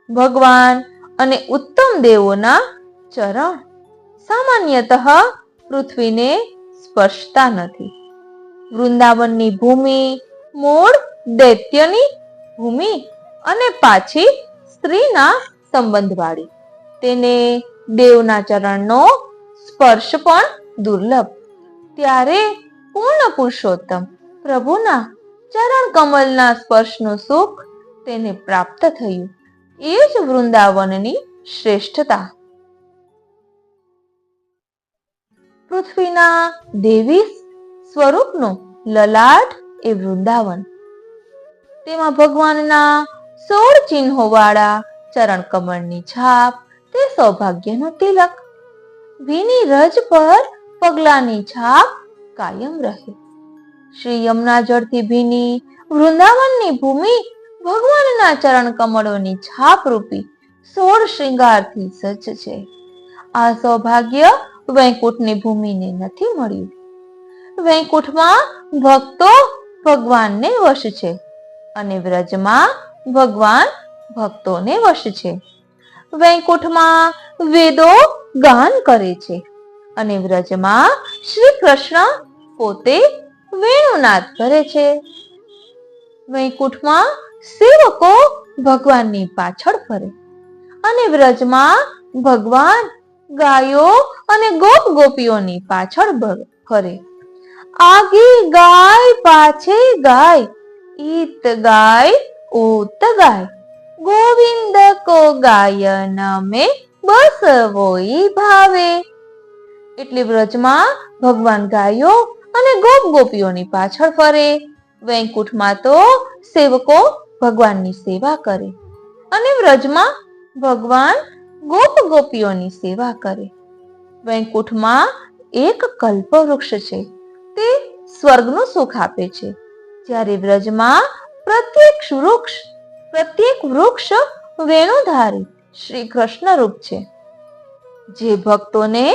A: ભગવાન અને ઉત્તમ દેવોના ચરણ સામાન્યતઃ પૃથ્વીને સ્પર્શતા નથી. વૃંદાવનની ભૂમિ મૂળ દૈત્યની ભૂમિ અને પાછી સ્ત્રીના સંબંધવાળી. તેને દેવના ચરણનો સ્પર્શ પણ દુર્લભ. ત્યારે પૂર્ણ પુરુષોત્તમ પ્રભુના ચરણ કમલના સ્પર્શનું સુખ તેને પ્રાપ્ત થયું. એ જ વૃંદાવનની શ્રેષ્ઠતા. પૃથ્વીના દેવી સ્વરૂપનું લલાટ એ વૃંદાવન. તેમાં ભગવાનના 16 ચિહ્નો વાળા ચરણ કમળની છાપ તે સૌભાગ્યનો તિલક. ભીની રજ પર પગલાની છાપ કાયમ રહે. શ્રી યમુના જળથી ભીની વૃંદાવનની ભૂમિ ભગવાનના ચરણ કમળોની છાપ રૂપી 16 શ્રૃંગારથી સજ્જ છે. આ સૌભાગ્ય વૈકુંઠની ભૂમિને નથી મળ્યું. વૈકુંઠમાં ભક્તો ભગવાનને વશ છે અને વ્રજમાં ભગવાન ભક્તોને વશ છે. વૈકુંઠમાં વેદો ગાન કરે છે અને વ્રજમાં શ્રી કૃષ્ણ પોતે વેણુનાદ કરે છે. વૈકુંઠમાં સેવકો ભગવાનની પાછળ ફરે અને વ્રજમાં ભગવાન ગાયો અને ગોપ ગોપીઓની પાછળ ફરે. આગે ગાય પાછે ગાય, ઈત ગાય ઊત ગાય, ગોવિંદ કો ગાયન મેં બસવોઈ ભાવે. એટલે વ્રજમાં ભગવાન ગાયો અને ગોપ ગોપીઓની પાછળ ફરે. વૈકુંઠમાં તો સેવકો ભગવાનની સેવા કરે અને વ્રજમાં ભગવાન ગોપ ગોપીઓની સેવા કરે. વૈકુંઠમાં એક કલ્પ વૃક્ષ છે, તે સ્વર્ગનું સુખ આપે છે, જ્યારે વ્રજમાં પ્રત્યેક વૃક્ષ વેણુધારી શ્રી કૃષ્ણ રૂપ છે, જે ભક્તોને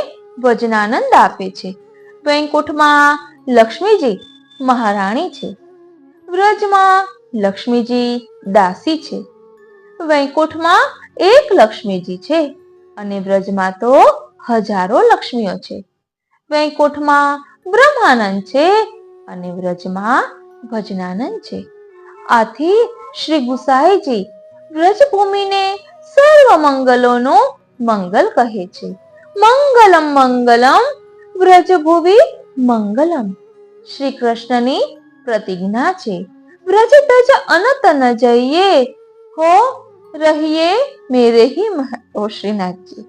A: ભજનાનંદ આપે છે. વૈકુંઠમાં લક્ષ્મીજી મહારાણી છે, વ્રજમાં લક્ષ્મીજી દાસી છે. વૈકુંઠમાં એક લક્ષ્મીજી છે અને વ્રજમાં તો હજારો લક્ષ્મીઓ છે. વૈકુંઠમાં બ્રહ્માનંદ છે અને વ્રજમાં ભજનાનંદ છે. આથી શ્રી ગુસાઈજી વ્રજભૂમિને સર્વ મંગલોનો મંગલ કહે છે. મંગલમ મંગલમ વ્રજભુવિ મંગલમ. શ્રી કૃષ્ણની પ્રતિજ્ઞા છે, વ્રજ તજ અનત ન જઈએ, હો રહીએ મેરે ही ઓ શ્રીનાથજી,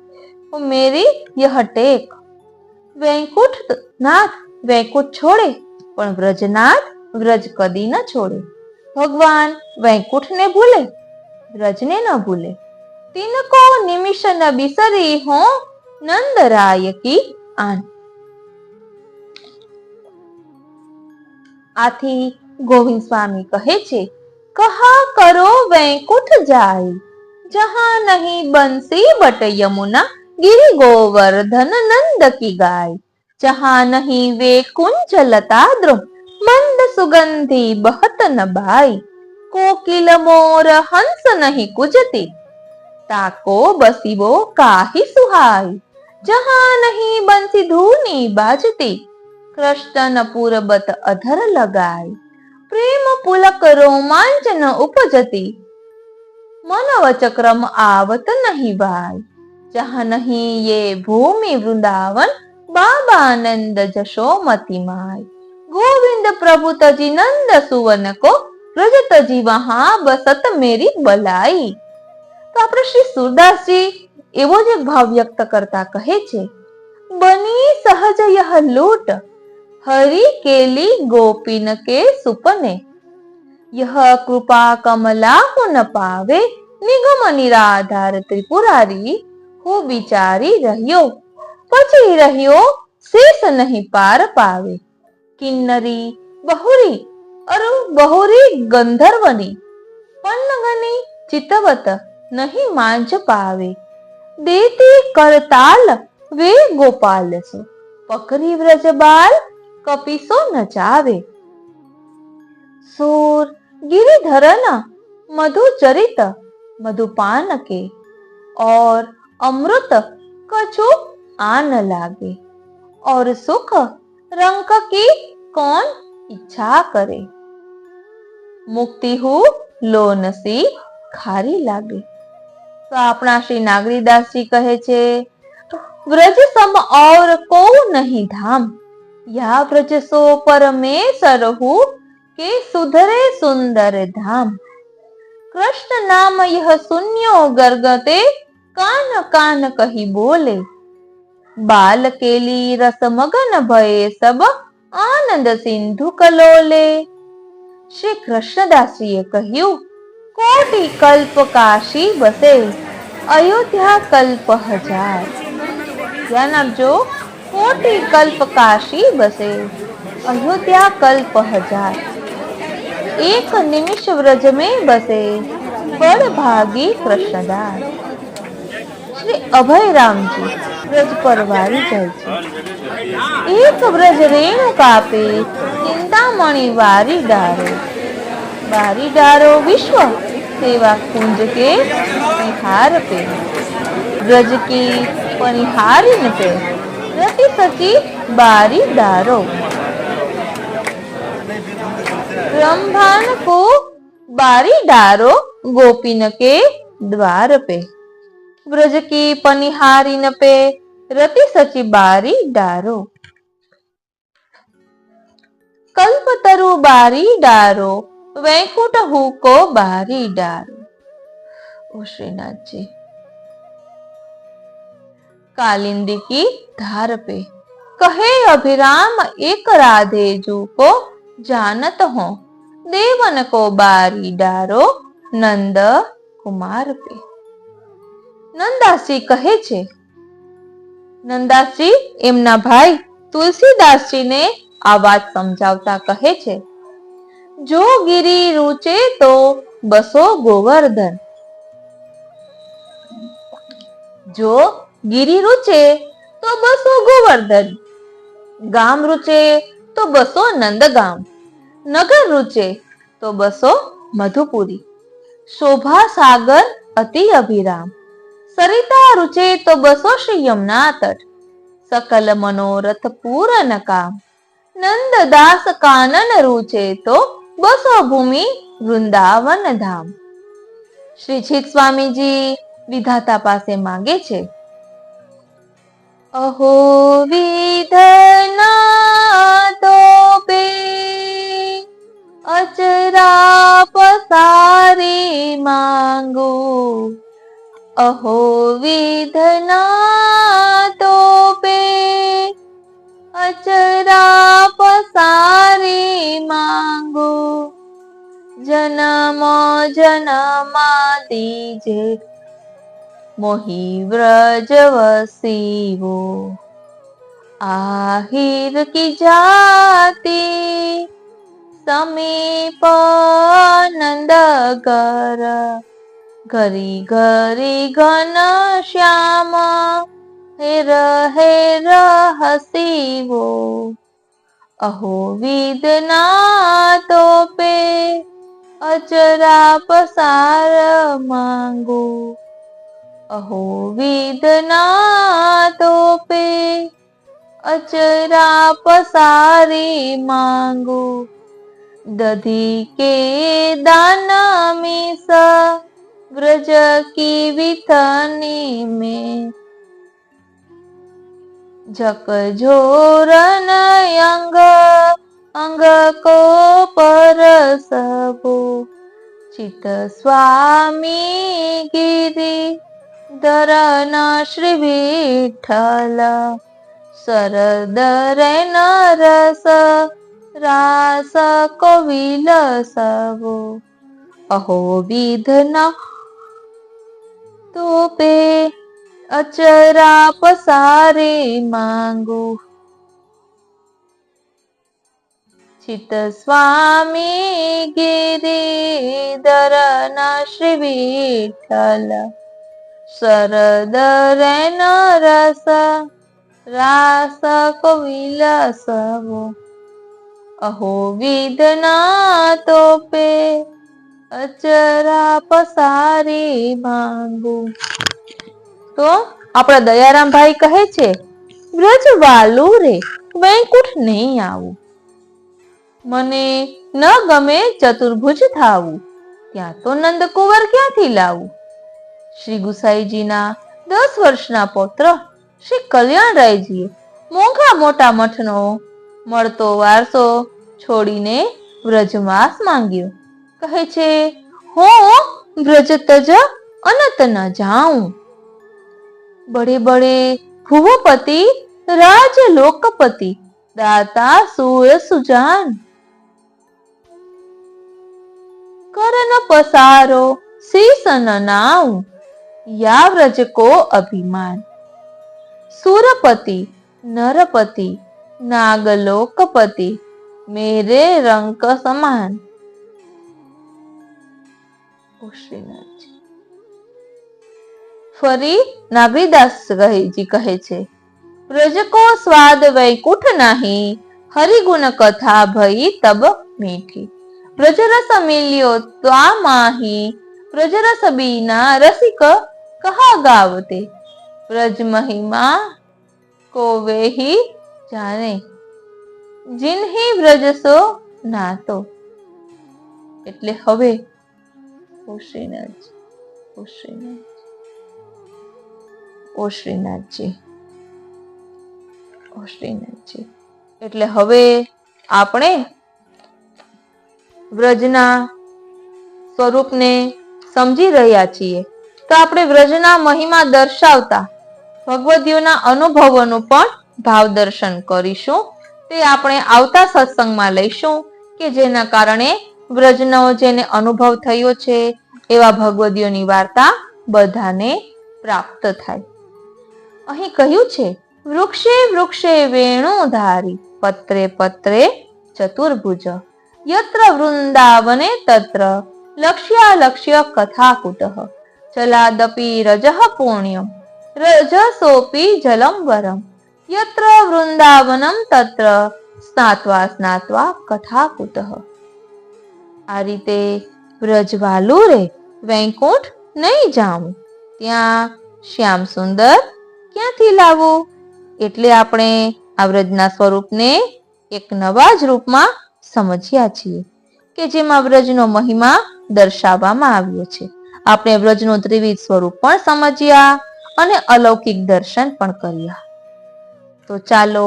A: મેરી यह टेक. વૈકુંઠનાથ વૈકુંઠ છોડે પણ વ્રજનાથ વ્રજ કદી ન છોડે. ભગવાન વૈકુંઠને ભૂલે, વ્રજને ન ભૂલે. તિનકો નિમિષ ન બિસરી હો નંદરાય કી આન. આથી ગોવિંદ સ્વામી કહે છે, કહા કરો વૈકુંઠ જાય, જહાં નહીં બંસી બટ યમુના, गिरि गोवर्धन नंद की गाय, जहां नहीं वे कुंज लता द्रुम, मंद सुगंधी बहत न बाई, कोकिल मोर हंस नहीं कुजती, ताको बसीबो काही सुहाई, जहां नहीं बंसी धूनी बाजती, कृष्ण पूरबत अधर लगाई, प्रेम पुलक रोमांच न उपजती, मन वचक्रम आवत नहीं भाई, जहां नहीं ये भूमि वृंदावन, बाबानंद जशोमती माय, गोविंद प्रभु तजी नंद सुवन को, ब्रज तजी वहां बसत मेरी बलाई. તો આપણે શ્રી સુરદાસજી એવો જ એક ભાવ વ્યક્ત કરતા કહે છે, બની સહજ યહ લૂટ, હરિ કેલી ગોપીન કે સુપને, યહ કૃપા કમલા હો ન પાવે, નિગમ નિરાધાર ત્રિપુરારી, હું વિચારી રહ્યો પછી રહ્યો શેષ નહીં પાર પાવે, કિન્નરી બહુરી અરુ બહુરી ગંધર્વની, પન્નગની ચિતવત નહીં માંજ પાવે, દેતી કરતાલ વે ગોપાલ સો, પકરી વ્રજ બાલ કપિસો નચાવે. सूर गिरिधरन मधुचरित मधुपान के, और अमृत कछु आन लागे, और सुख रंक की कौन इच्छा करे, मुक्ति हूँ लोनसी खारी लागे. तो अपना श्री नागरीदास जी कहे छे, व्रज सम और को नहीं धाम, या व्रज सो परमेश्वर हूँ के सुधरे सुंदर धाम, कृष्ण नाम यह सुन्यो गर्गते, कान कान कही बोले, बाल केली रस मगन भये सब, आनंद सिंधु कलोले. श्री कृष्णदासीए કહ્યું, कोटि कल्प काशी बसे, अयोध्या कल्प हजार. ध्यान आपजो, कोटि कल्प काशी बसे, अयोध्या कल्प हजार. एक निमिष व्रज में बसे, बड़ भागी कृष्णदास. श्री अभयरामजी व्रज पर वारी जाय छे. एक व्रज रेणु कापे, चिंतामणि वारी डारो, बारी डारो विश्व सेवा कुंज के निहार पे. ब्रज की पनिहारिन पे रति सची बारी डारो। रंभान को बारी डारो गोपीन के द्वार पे। ब्रज की पनिहारिन पे रति सची बारी डारो। कल्पतरु बारी डारो वैकुंठ हुको बारी डारो। ओ श्रीनाथ जी। कालिंदी की धार पे कहे अभिराम एक राधे जू को जानत हो देवन को बारी डारो नंद कुमार पे। नंदासी कहे छे नंदासी एमना भाई तुलसीदासजी ने आ बात समझावता कहे छे जो गिरी रुचे तो बसो गोवर्धन। जो गिरी रुचे तो बसो गोवर्धन। गाम रुचे तो बसो नंदगाम। नगर रुचे तो बसो मधुपुरी। शोभा सागर अति अभिराम। सरिता रुचे तो बसो श्री यमुना तट। सकल मनोरथ पूरन काम। नंददास कानन रुचे तो बसो भूमि वृंदावन धाम। श्री छित स्वामी जी विधाता पासे मांगे छे अहो विधना तो पे अचरा पसारे मांगो। अहो विधना तो पे अचरा पसारे मांगो। जन्म जन्मा दीजे मोही व्रजवसीवो। आहिर की जाति समीप नंदगर। घरी घरी घन श्याम हेर हेर हसीवो। अहो विदना तो पे अचरा पसार मांगो। अहो विदना तो पे अचरा पसारी मांगो। दधी के दाना मिस ब्रज की विथनी में। झकझोरन अंग अंग को परसबो। चित स्वामी गिरी धरन श्री विठ्ठल। शरद रैन रस रास को विलसबो। अहो विधना तो पे अचरा पसारे मांगो। चित स्वामी गिरिधरन श्री विठ्ठल। शरद रैन रस रास को विलसबो। अहो विधना तो पे अचरा पसारे मांगो। तो आपड़ा दयाराम भाई कहे छे ब्रज वालू रे वैकुंठ नहीं आवू। मने न गमे चतुर्भुज थावू। ત્યાં તો નંદકુંવર ક્યાંથી લાવું? શ્રી ગુસાઈજીના 10 વર્ષના પૌત્ર શ્રી કલ્યાણરાયજીએ મોંઘા મોટા મઠનો મળતો વારસો છોડીને વ્રજવાસ માંગ્યો. કહે છે હું વ્રજ તજ અનત ન જાઉં. बड़े बड़े भुवपति राज लोकपति दाता सूर सुजान करन पसारो शीसन नाऊ या व्रज को अभिमान. सूरपति नरपति नागलोकपति मेरे रंक समान. फरी नागरीदास जी कहे छे ब्रज को स्वाद वैकुंठ नाही हरिगुण कथा भई तब मीठी. ब्रजरस मिलियो त्वा माही ब्रजरस बीना रसिक कहा गावते. વ્રજ મહિમા કોવે હી જાને, જિન્હી વ્રજસો નાતો. એટલે હવે ઓ શ્રીનાથજી, ઓ શ્રીનાથજી, ઓ શ્રીનાથજી, ઓ શ્રીનાથજી. એટલે હવે આપણે વ્રજના સ્વરૂપને સમજી રહ્યા છીએ, તો આપણે વ્રજના મહિમા દર્શાવતા ભગવદીઓના અનુભવોનું પણ ભાવ દર્શન કરીશું. તે આપણે આવતા સત્સંગમાં લઈશું કે જેના કારણે વ્રજનો જેને અનુભવ થયો છે એવા ભગવદીઓની વાર્તા બધાને પ્રાપ્ત થાય. અહીં કહ્યું છે, વૃક્ષે વૃક્ષે વેણુધારી, પત્રે પત્રે ચતુર્ભુજ, યત્ર વૃંદાવને તત્ર લક્ષ્યાલક્ષ્ય કથાકુટઃ, ચલાદપી રજઃ પુણ્યમ રજસોપી જલમ વરમ, યત્ર વૃંદાવનમ તત્ર સ્નાત્વા સ્નાત્વા કથાકુટઃ. આ રીતે વ્રજવાલું રે વૈકુંઠ નહીં જાઉં, ત્યાં શ્યામ સુંદર ક્યાંથી લાવવું? એટલે આપણે આ વ્રજના સ્વરૂપને એક નવા જ રૂપમાં સમજ્યા છીએ કે જેમાં વ્રજનો મહિમા દર્શાવવામાં આવ્યો છે. આપણે વ્રજનું ત્રિવિધ સ્વરૂપ પણ સમજ્યા અને અલૌકિક દર્શન પણ કર્યા. તો ચાલો,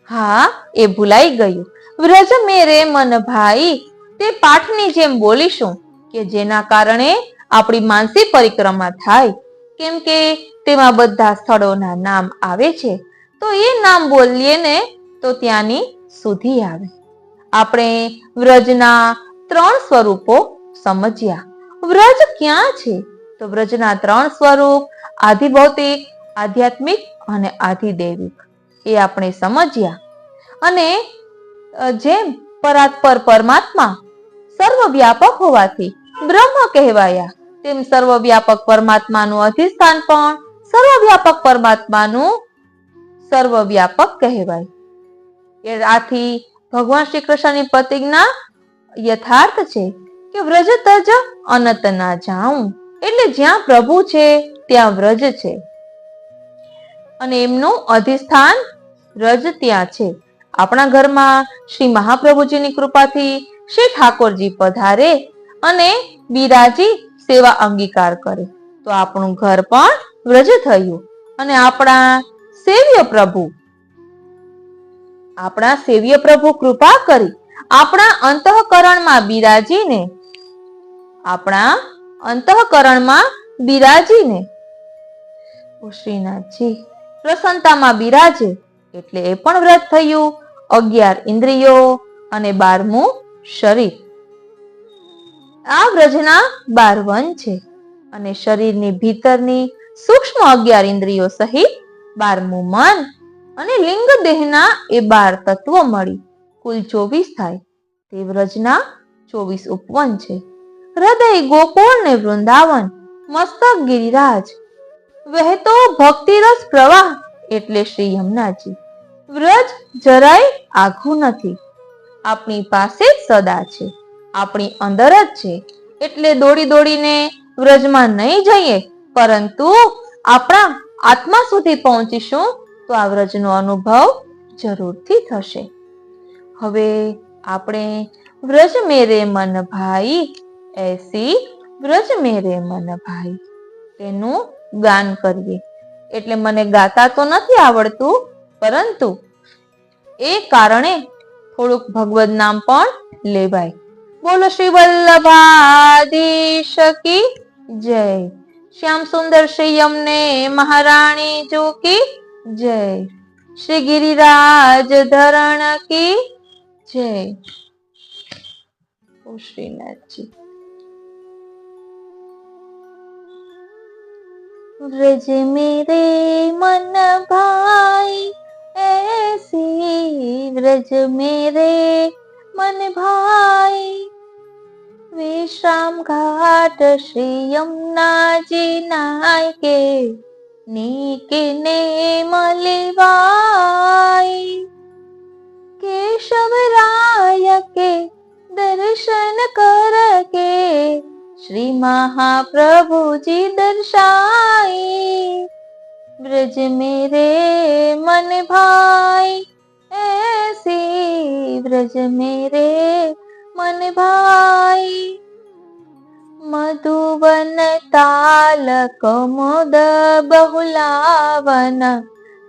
A: હા એ ભૂલાઈ ગયું, વ્રજ મેરે મન ભાઈ તે પાઠની જેમ બોલીશું કે જેના કારણે આપણી માનસી પરિક્રમા થાય. કેમ કે તેમાં બધા સ્થળોના નામ આવે છે, તો એ નામ બોલીએ ને તો ત્યાંની સુધી આવે. આપણે વ્રજના 3 સ્વરૂપો સમજ્યા. વ્રજ ક્યાં છે? તો વ્રજના 3 સ્વરૂપ આધિભૌતિક, આધ્યાત્મિક અને આધિદૈવિક એ આપણે સમજ્યા. અને જેમ પરાત્પર પરમાત્મા સર્વવ્યાપક હોવાથી બ્રહ્મ કહેવાયા, તેમ સર્વવ્યાપક પરમાત્માનું અધિષ્ઠાન પણ સર્વવ્યાપક પરમાત્માનું સર્વવ્યાપક કહેવાય. આથી ભગવાન શ્રી કૃષ્ણની પ્રતિજ્ઞા યથાર્થ છે કે વ્રજ તજ અનત ના જાઉં. એટલે જ્યાં પ્રભુ છે ત્યાં વ્રજ છે અને એમનું અધિષ્ઠાન વ્રજ ત્યાં છે. આપણા ઘરમાં શ્રી મહાપ્રભુજીની કૃપાથી શ્રી ઠાકોરજી પધારે અને બિરાજી સેવા અંગીકાર કરે તો આપણું ઘર પણ વ્રજ થયું. અને આપણા સેવ્ય પ્રભુ કૃપા કરી આપણા અંતઃકરણમાં બિરાજીને શ્રીનાથજી પ્રસન્નતામાં બિરાજે એટલે એ પણ વ્રત થયું. 11 ઇન્દ્રિયો અને 12મું શરીર, આ વ્રજના 12 વન છે. અને શરીરની ભીતરની સૂક્ષ્મ 11 ઇન્દ્રિયો સહિત 12મું મન અને લિંગ દેહના એ 12 તત્વો મળી કુલ 24 થાય. તે વ્રજના 24 ઉપવન છે. હૃદય ગોકુળ ને વૃંદાવન, મસ્તક ગિરિરાજ, વહેતો ભક્તિરસ પ્રવાહ એટલે શ્રી યમુનાજી. વ્રજ જરાય આઘું નથી, આપણી પાસે જ સદા છે, આપણી અંદર જ છે. એટલે દોડી દોડીને વ્રજમાં નહીં જઈએ, પરંતુ આપણા આત્મા સુધી પહોંચીશું તો આ વ્રજનો અનુભવ જરૂરથી થશે. હવે આપણે વ્રજ મેરે મન ભાઈ એસી વ્રજ મેરે મન ભાઈ તેનું ગાન કરીએ. એટલે મને ગાતા તો નથી આવડતું, પરંતુ એ કારણે થોડુંક ભગવદ નામ પણ લેવાય. બોલો શ્રી વલ્લભાધીશ કી જય. શ્યામ સુંદર શ્રી યમને મહારાણી જો કી જય. શ્રી ગિરિરાજ ધરણ કી જય. ઓ શ્રીનાથજી. વ્રજ મેરે મન ભાઈ ऐसी व्रज मेरे मन भाई, विश्राम घाट श्री यमुना जी नाय के नीके ने मलिवाई, केशव राय के दर्शन कर के श्री महाप्रभु जी दर्शाई, ब्रज मेरे मन भाई ऐसी ब्रज मेरे मन भाई मधुवन ताल कमोद बहुलावन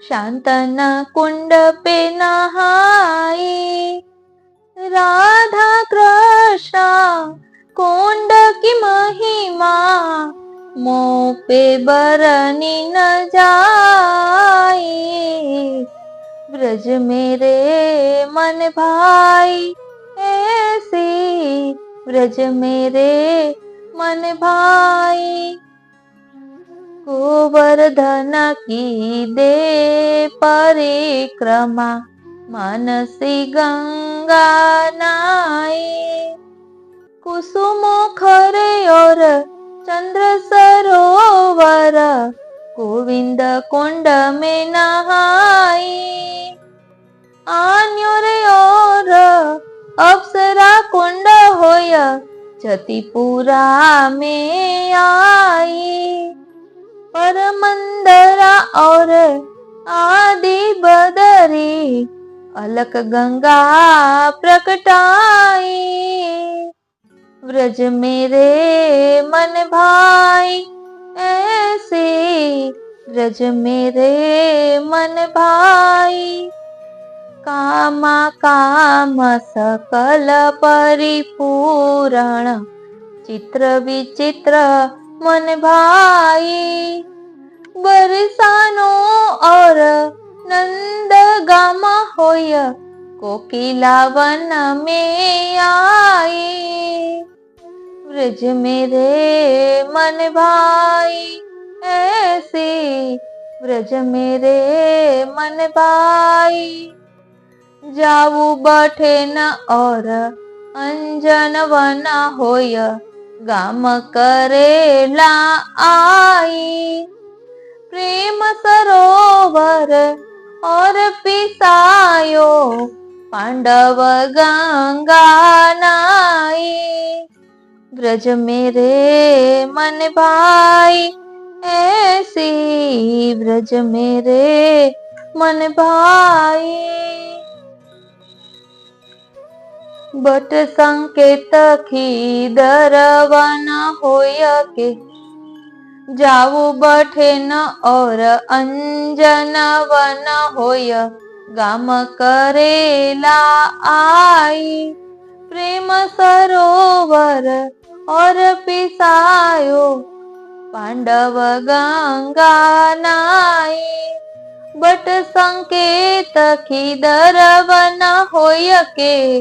A: शांतन कुंड पे नहाई राधा कृष्ण कुंड की महिमा मोह पे बरनी न जाई ब्रज मेरे मन भाई ऐसी ब्रज मेरे मन भाई गोवर्धन की दे परिक्रमा मानसी गंगा नाई कुसुमो खरे और चंद्र सरोवर गोविंद कुंड में नहाई आन्योरे और अप्सरा कुंड होय जतिपुरा में आई परमंदरा और आदि बदरी अलक गंगा प्रकटाई ब्रज मेरे मन भाई ऐसे ब्रज मेरे मन भाई कामा काम सकल परिपूरण चित्र विचित्र मन भाई बरसानो और नंद गाम होय कोकिला वन में आई ब्रज मेरे मन भाई ऐसे ब्रज मेरे मन भाई जाऊ बठे न और अंजन वन होय गाम करेला आई प्रेम सरोवर और पिसायो पांडव गंगा नाई ब्रज मेरे मन भाई ऐसी ब्रज मेरे मन भाई बट संकेत खीदर वन होय के जाऊ बठे न और अंजन वन होय गाम करेला आई प्रेम सरोवर और पिसायो पांडव गंगा नाई बट संकेत खीदर वन होय के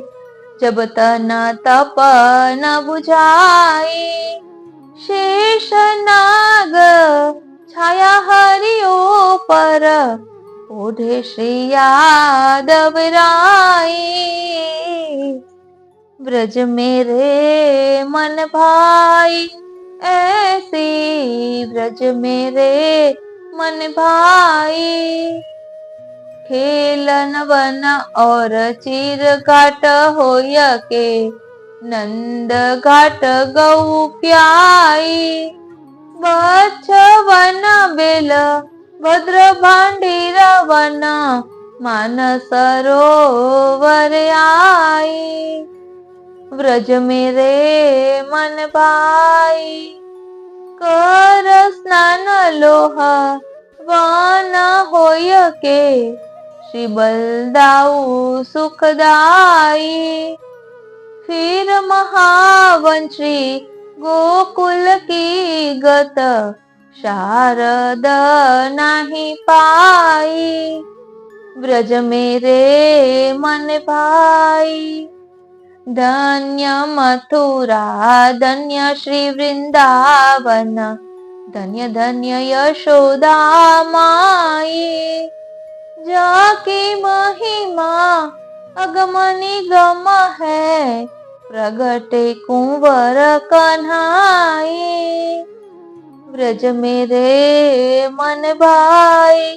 A: जब तन तप न बुझाई शेष नाग छाया हरियो पर ओढ़े श्री यादव राई ब्रज मेरे मन भाई ऐसी ब्रज मेरे मन भाई खेलन वन और चीर घाट होय के नंद घाट गौ प्याई बच्छ वन बेल भद्र भांडीर वन मान सरोवर आई ब्रज मेरे मन भाई कर स्नान लोह वन होय के श्री बलदाऊ सुखदाई फिर महावंशी गोकुल की गत शारद नहीं पाई ब्रज मेरे मन भाई धन्य मथुरा धन्य श्री वृंदावन धन्य धन्य यशोदा माई जाकी महिमा अगमनी गम है प्रगटे कुंवर कन्हाई ब्रज मेरे मन भाई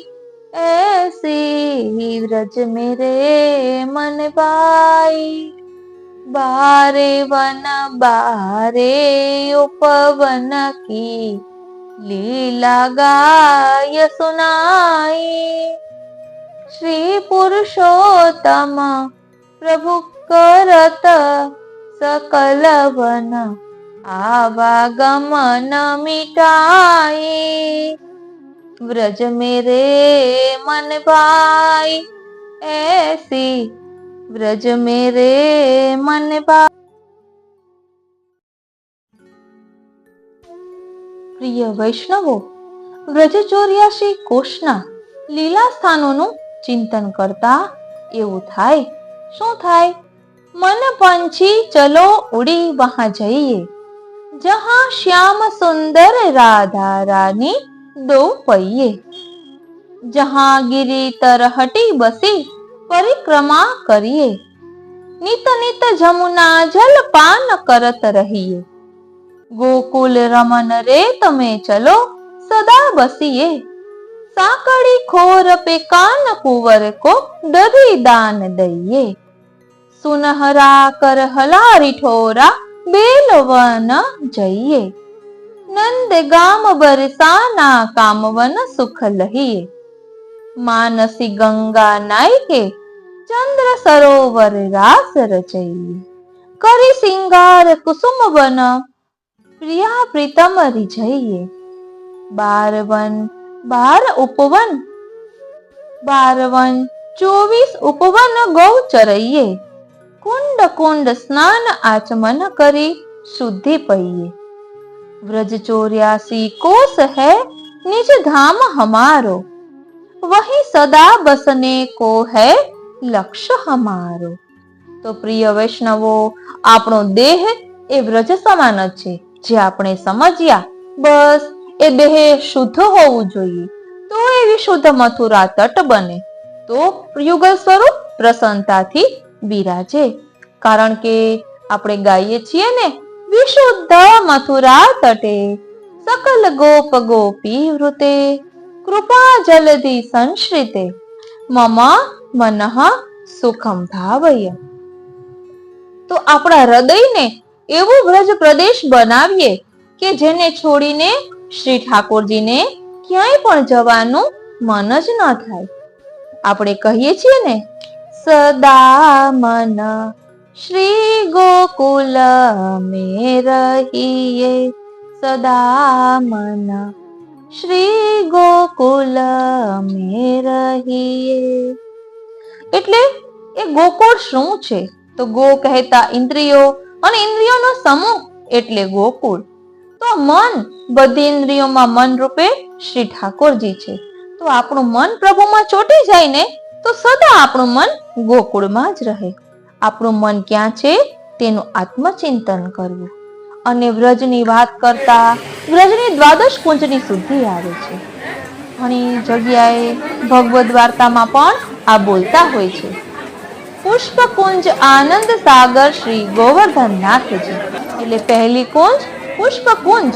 A: ऐसी ब्रज मेरे मन भाई बारे वन बारे उपवन की लीला गाय सुनाई। श्री पुरुषोत्तम प्रभु करत सकल वन, आवागमन मिटाई। व्रज मेरे मन भाई ऐसी, व्रज मेरे मन भाई। પ્રિય વૈષ્ણવો, વ્રજ 84 કોષના લીલા સ્થાનોનું ચિંતન કરતા એવું થાય, શું થાય? મન પંછી ચલો ઉડી વહાં જઈએ, જહાં શ્યામ સુંદર રાધા રાની દો પૈયે। જહાં ગિરી તરહટી બસી પરિક્રમા કરીએ, નિત નિત જમુના જલ પાન કરત રહીએ। ગોકુલ રમન રે તમે ચલો સદા બસીએ, સાંકળી ખોર પે કાન કુંવર કો ડરી દાન દઈએ। સુનહરા કર હલારી ઠોરા બેલવન જઈએ, નંદ ગામ બરસાના કામવન સુખ લહીએ। માનસી ગંગા નાયકે ચંદ્ર સરોવર રાસ રચઈએ, કરી સિંગાર કુસુમ વન પ્રિયા પ્રીતમ રીઝઈએ। 12 વન 12 ઉપવન, 12 વન 24 ઉપવન ગૌ ચરઈએ, કુંડ કુંડ સ્નાન આચમન કરી શુદ્ધિ પઈએ। व्रज 84 कोस है निज धाम हमारो, वही सदा बसने को है लक्ष्य हमारो। तो प्रिय वैष्णवो, આપણો દેહ એ વ્રજ સમાન જ છે। જે આપણે સમજ્યા, બસ એ દેહ શુદ્ધ હોવું જોઈએ, તો એ વિશુદ્ધ મથુરા તટ બને, તો યુગલ સ્વરૂપ પ્રસન્નતાથી બિરાજે। કારણ કે આપણે ગાઈએ છીએ ને, વિશુદ્ધ મથુરા તટે સકલ ગોપ ગોપી વૃતે, કૃપા જલધિ સંશ્રિતે, મમ મનઃ સુખમ ભાવય। તો આપણા હૃદયને એવું વ્રજ પ્રદેશ બનાવીએ કે જેને છોડીને શ્રી ઠાકોરજીને ક્યાંય પણ જવાનું મન જ ન થાય। આપણે કહીએ છીએ ને, સદા મન શ્રી ગોકુલ में रहिए, सदा मन श्री गोकुल में रहिए। એટલે એ ગોકુળ શું છે? તો ગો કહેતા ઇન્દ્રિયો અને ઇન્દ્રિયોનો સમૂહ એટલે ગોકુળ। તો મન, બધી ઇન્દ્રિયોમાં મન રૂપે શ્રી ઠાકોરજી છે। તો આપણું મન પ્રભુમાં ચોંટી જાય ને, તો સદા આપણું મન ગોકુળમાં જ રહે। આપણું મન ક્યાં છે તેનું આત્મચિંતન કરવું। અને વ્રજની વાત કરતા વ્રજની દ્વાદશ કુંજની શુદ્ધિ આવે છે। ઘણી જગ્યાએ ભગવદ વાર્તામાં પણ આ બોલતા હોય છે, પુષ્પ કુંજ આનંદ સાગર શ્રી ગોવર્ધન નાથજી। એટલે પહેલી કુંજ પુષ્પ કુંજ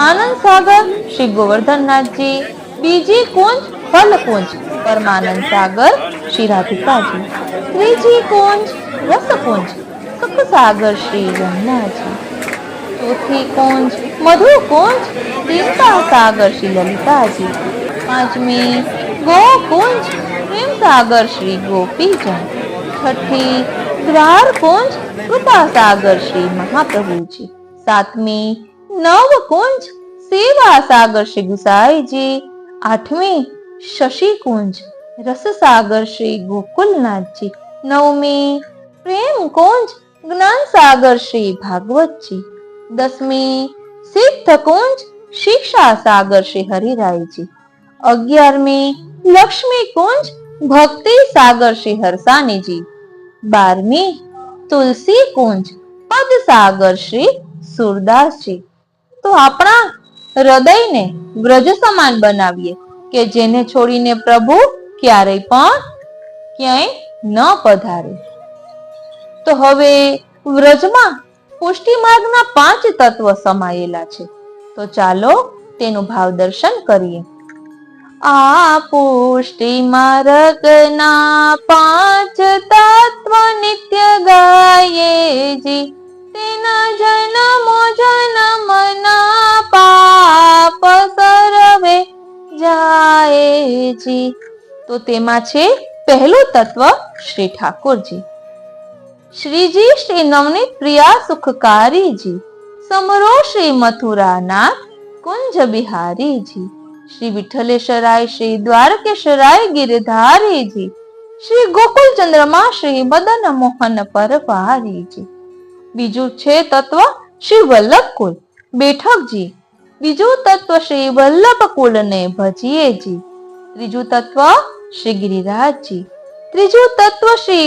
A: આનંદ સાગર શ્રી ગોવર્ધન નાથજી, બીજી કુંજ ફલ કુંજ પરમાનંદ સાગર શ્રી રાધિકાજી, ત્રીજી કુંજ રસ કુંજ સુખ સાગર શ્રી યમુનાજી, ચોથી કુંજ મધુ કુંજ ચિંતા સાગર શ્રી લલિતાજી, પાંચમી ગો કુંજ પ્રેમ સાગર શ્રી ગોપીજન, છઠ્ઠી દ્વાર કુંજ કૃપા સાગર શ્રી મહાપ્રભુજી, સાતમી નવ કુંજ સેવા સાગર શ્રી ગુસાઈજી, આઠમી શશી કુંજ રસ સાગર શ્રી ગોકુલનાથજી, નવમી પ્રેમ કુંજ જ્ઞાન સાગર શ્રી ભાગવતજી, દસમી સિદ્ધ કુંજ શિક્ષા સાગર શ્રી હરિરાયજી, 11મી લક્ષ્મી કુંજ ભક્તિ સાગર શ્રી હરસાનીજી, 12મી તુલસી કુંજ પદ સાગર શ્રી સુરદાસજી। તો આપણા હૃદયને વ્રજ સમાન બનાવીએ કે જેને છોડીને પ્રભુ ક્યારેય પણ ક્યાંય ન પધારે। તો હવે વ્રજમાં પુષ્ટિ માર્ગના 5 તત્વ સમાયેલા છે, તો ચાલો તેનું ભાવ દર્શન કરીએ। આ પુષ્ટિ માર્ગના 5 તત્વ નિત્ય ગાયેજી, તેના જન્મો જન્મના પાપ તો તેમાં છે પહેલું તત્વ શ્રી ઠાકોરજી. શ્રીજી શ્રી નવનીત પ્રિયા સુખકારીજી, સમરો શ્રી મથુરાનાથ કુંજ બિહારીજી, શ્રી વિઠ્ઠલેશ્વરાય શ્રી દ્વારકેશ્વરાય ગિરધારીજી, શ્રી ગોકુલ ચંદ્રમા શ્રી મદન મોહન પરવારીજી. બીજું છે તત્વ શ્રી વલ્લભકુલ બેઠકજી. બીજું તત્વ શ્રી વલ્લભકુલ ને ભજીએજી. ત્રીજું તત્વ શ્રી ગિરિરાજજી. ત્રીજું તત્વ શ્રી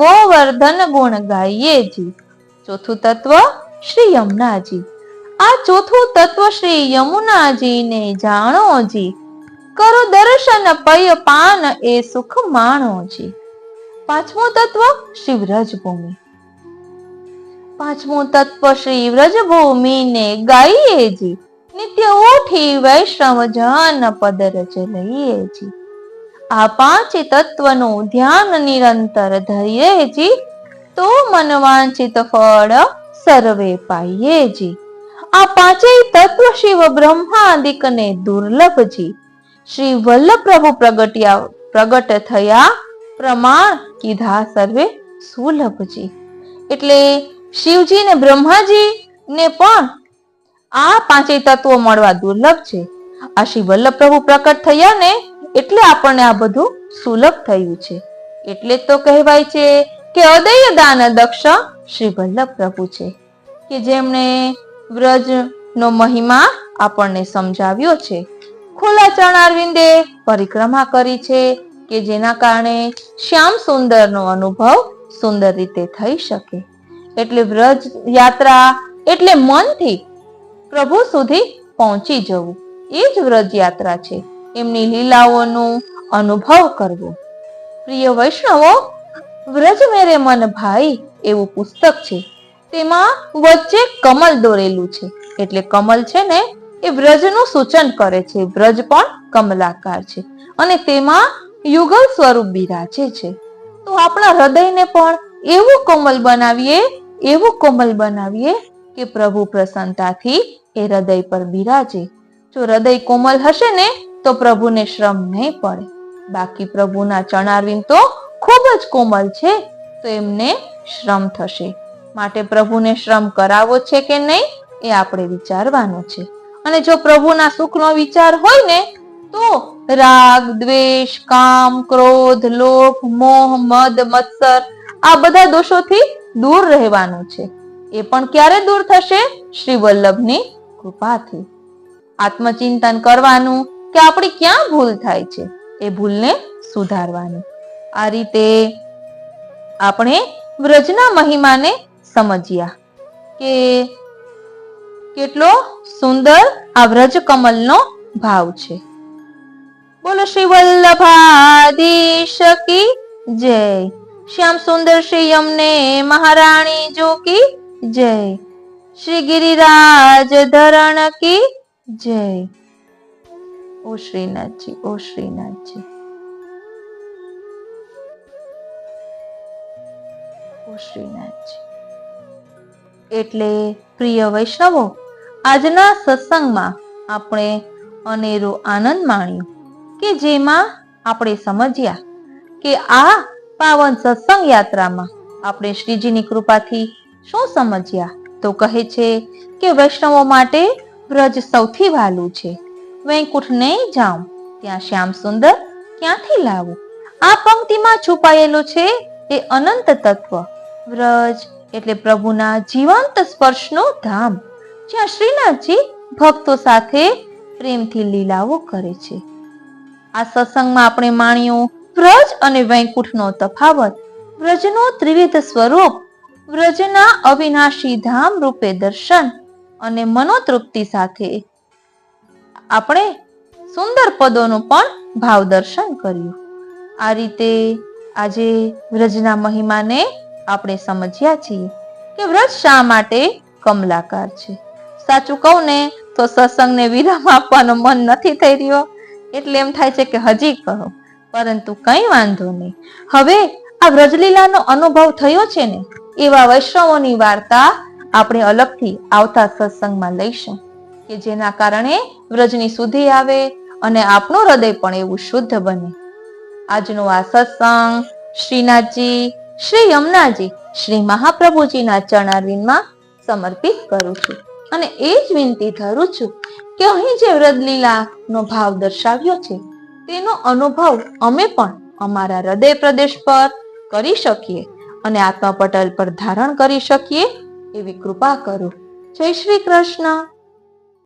A: ગોવર્ધન ગુણ ગાઈએજી. ચોથું તત્વ શ્રી યમુનાજી. આ ચોથું તત્વ શ્રી યમુનાજી ને જાણોજી, કરો દર્શન પય પાન એ સુખ માણોજી. પાંચમું તત્વ શ્રી વ્રજભૂમિ. પાંચમું તત્વ શ્રી વ્રજભૂમિ ને ગાઈએજી, નિત્ય ઉઠી વૈષ્ણવ જન પદરજ લઈએજી. આ પાંચ તત્વનું ધ્યાન નિરંતર ધરીએજી, તો મન વાંચિત ફળ સર્વે પાઈએજી. આ પાંચેય તત્વ શિવ બ્રહ્માદિક ને દુર્લભજી. શ્રી વલ્લભ પ્રભુ પ્રગટ થયા, પ્રમાણ કીધા સર્વે સુલભજી. એટલે શિવજી ને બ્રહ્માજી ને પણ આ પાંચેય તત્વો મળવા દુર્લભ છે. આ શ્રી વલ્લભ પ્રભુ પ્રકટ થયા ને એટલે આપણને આ બધું સુલભ થયું છે. એટલે તો કહેવાય છે કે અદય દાન દક્ષ શ્રી વલ્લભ પ્રભુ છે, કે જેમણે વ્રજ નો મહિમા આપણને સમજાવ્યો છે. ખુલ્લા ચરણારવિંદે પરિક્રમા કરી છે, કે જેના કારણે શ્યામ સુંદર નો અનુભવ સુંદર રીતે થઈ શકે. એટલે વ્રજ યાત્રા એટલે મનથી પ્રભુ સુધી પહોંચી જવું, એ જ વ્રજ યાત્રા છે. એમની લીલાઓનો અનુભવ કરવો. પ્રિય વૈષ્ણવો, વ્રજ મેરે મન ભાઈ એવું પુસ્તક છે. તેમાં વચ્ચે કમલ દોરેલું છે. એટલે કમલ છે ને એ વ્રજનું સૂચન કરે છે. વ્રજ પણ કમલાકાર છે અને તેમાં યુગલ સ્વરૂપ બિરાજે છે. તો આપણા હૃદયને પણ એવું કોમલ બનાવીએ કે પ્રભુ પ્રસન્નતાથી એ હૃદય પર બિરાજે. જો હૃદય કોમલ હશે ને તો પ્રભુને શ્રમ નહીં પડે. બાકી પ્રભુના ચરણારવિંદ તો ખૂબ જ કોમલ છે, તો એમને શ્રમ થશે. માટે પ્રભુને શ્રમ કરાવો છે કે નહીં એ આપણે વિચારવાનું છે. અને જો પ્રભુના સુખનો વિચાર હોય ને તો રાગ, દ્વેષ, કામ, ક્રોધ, લોભ, મોહ, મદ, મત્સર આ બધા દોષોથી દૂર રહેવાનું છે. એ પણ ક્યારે દૂર થશે? શ્રી વલ્લભની કૃપાથી. આત્મચિંતન કરવાનું કે આપણી ક્યાં ભૂલ થાય છે, એ ભૂલને સુધારવાની. આ રીતે આપણે વ્રજના મહિમાને સમજ્યા કે કેટલો સુંદર આ વ્રજ કમલનો ભાવ છે. બોલો શ્રી વલ્લભાધીશ કી જય. શ્યામ સુંદર શ્રી યમને મહારાણી જો કી જય. શ્રી ગિરિરાજ ધરણ કી જય. ઓ શ્રીનાથજી, ઓ શ્રીનાથજી, ઓ શ્રીનાથજી. એટલે પ્રિય વૈષ્ણવો, આજના સત્સંગમાં આપણે અનેરો આનંદ માણ્યો, કે જેમાં આપણે સમજ્યા કે આ પાવન સત્સંગ યાત્રામાં આપણે શ્રીજીની કૃપાથી શું સમજ્યા? તો કહે છે કે વૈષ્ણવો માટે વ્રજ સૌથી વહાલું છે. વૈકુંઠ નહીં જાઉં ત્યાં શ્યામ સુંદર ક્યાંથી લાવું? આ પંક્તિમાં છુપાયેલું છે એ અનંત તત્વ. વ્રજ એટલે પ્રભુના જીવંત સ્પર્શનું ધામ, જ્યાં શ્રીનાથજી ભક્તો સાથે પ્રેમથી લીલાઓ કરે છે. આ સત્સંગમાં આપણે માણ્યું વ્રજ અને વૈકુંઠનો તફાવત, વ્રજનું ત્રિવિધ સ્વરૂપ, વ્રજના અવિનાશી ધામ રૂપે દર્શન અને મનોતૃપ્તિ સાથે આપણે સુંદર પદોનું પણ ભાવ દર્શન કર્યું. આ રીતે આજે વ્રજના મહિમાને આપણે સમજ્યા છીએ કે વ્રજ શા માટે કમલાકાર છે. સાચું કહું ને તો સત્સંગને વિરામ આપવાનો મન નથી થઈ રહ્યો, એટલે એમ થાય છે કે હજી કહો, પરંતુ કઈ વાંધો નહીં. હવે આ વ્રજલીલાનો અનુભવ થયો છે ને એવા વૈષ્ણવોની વાર્તા આપણે અલગથી આવતા સત્સંગમાં લઈશું, કે જેના કારણે વ્રજની શુદ્ધિ આવે અને આપણું હૃદય પણ એવું શુદ્ધ બને. આજનો આ સત્સંગ શ્રીનાથજી, શ્રી યમુનાજી, શ્રી મહાપ્રભુજીના ચરણારવિંદમાં સમર્પિત કરું છું અને એ જ વિનંતી ધરું છું કે અહીં જે વ્રતલીલાનો ભાવ દર્શાવ્યો છે તેનો અનુભવ અમે પણ અમારા હૃદય પ્રદેશ પર કરી શકીએ અને આત્મા પટલ પર ધારણ કરી શકીએ એવી કૃપા કરો. જય શ્રી કૃષ્ણ.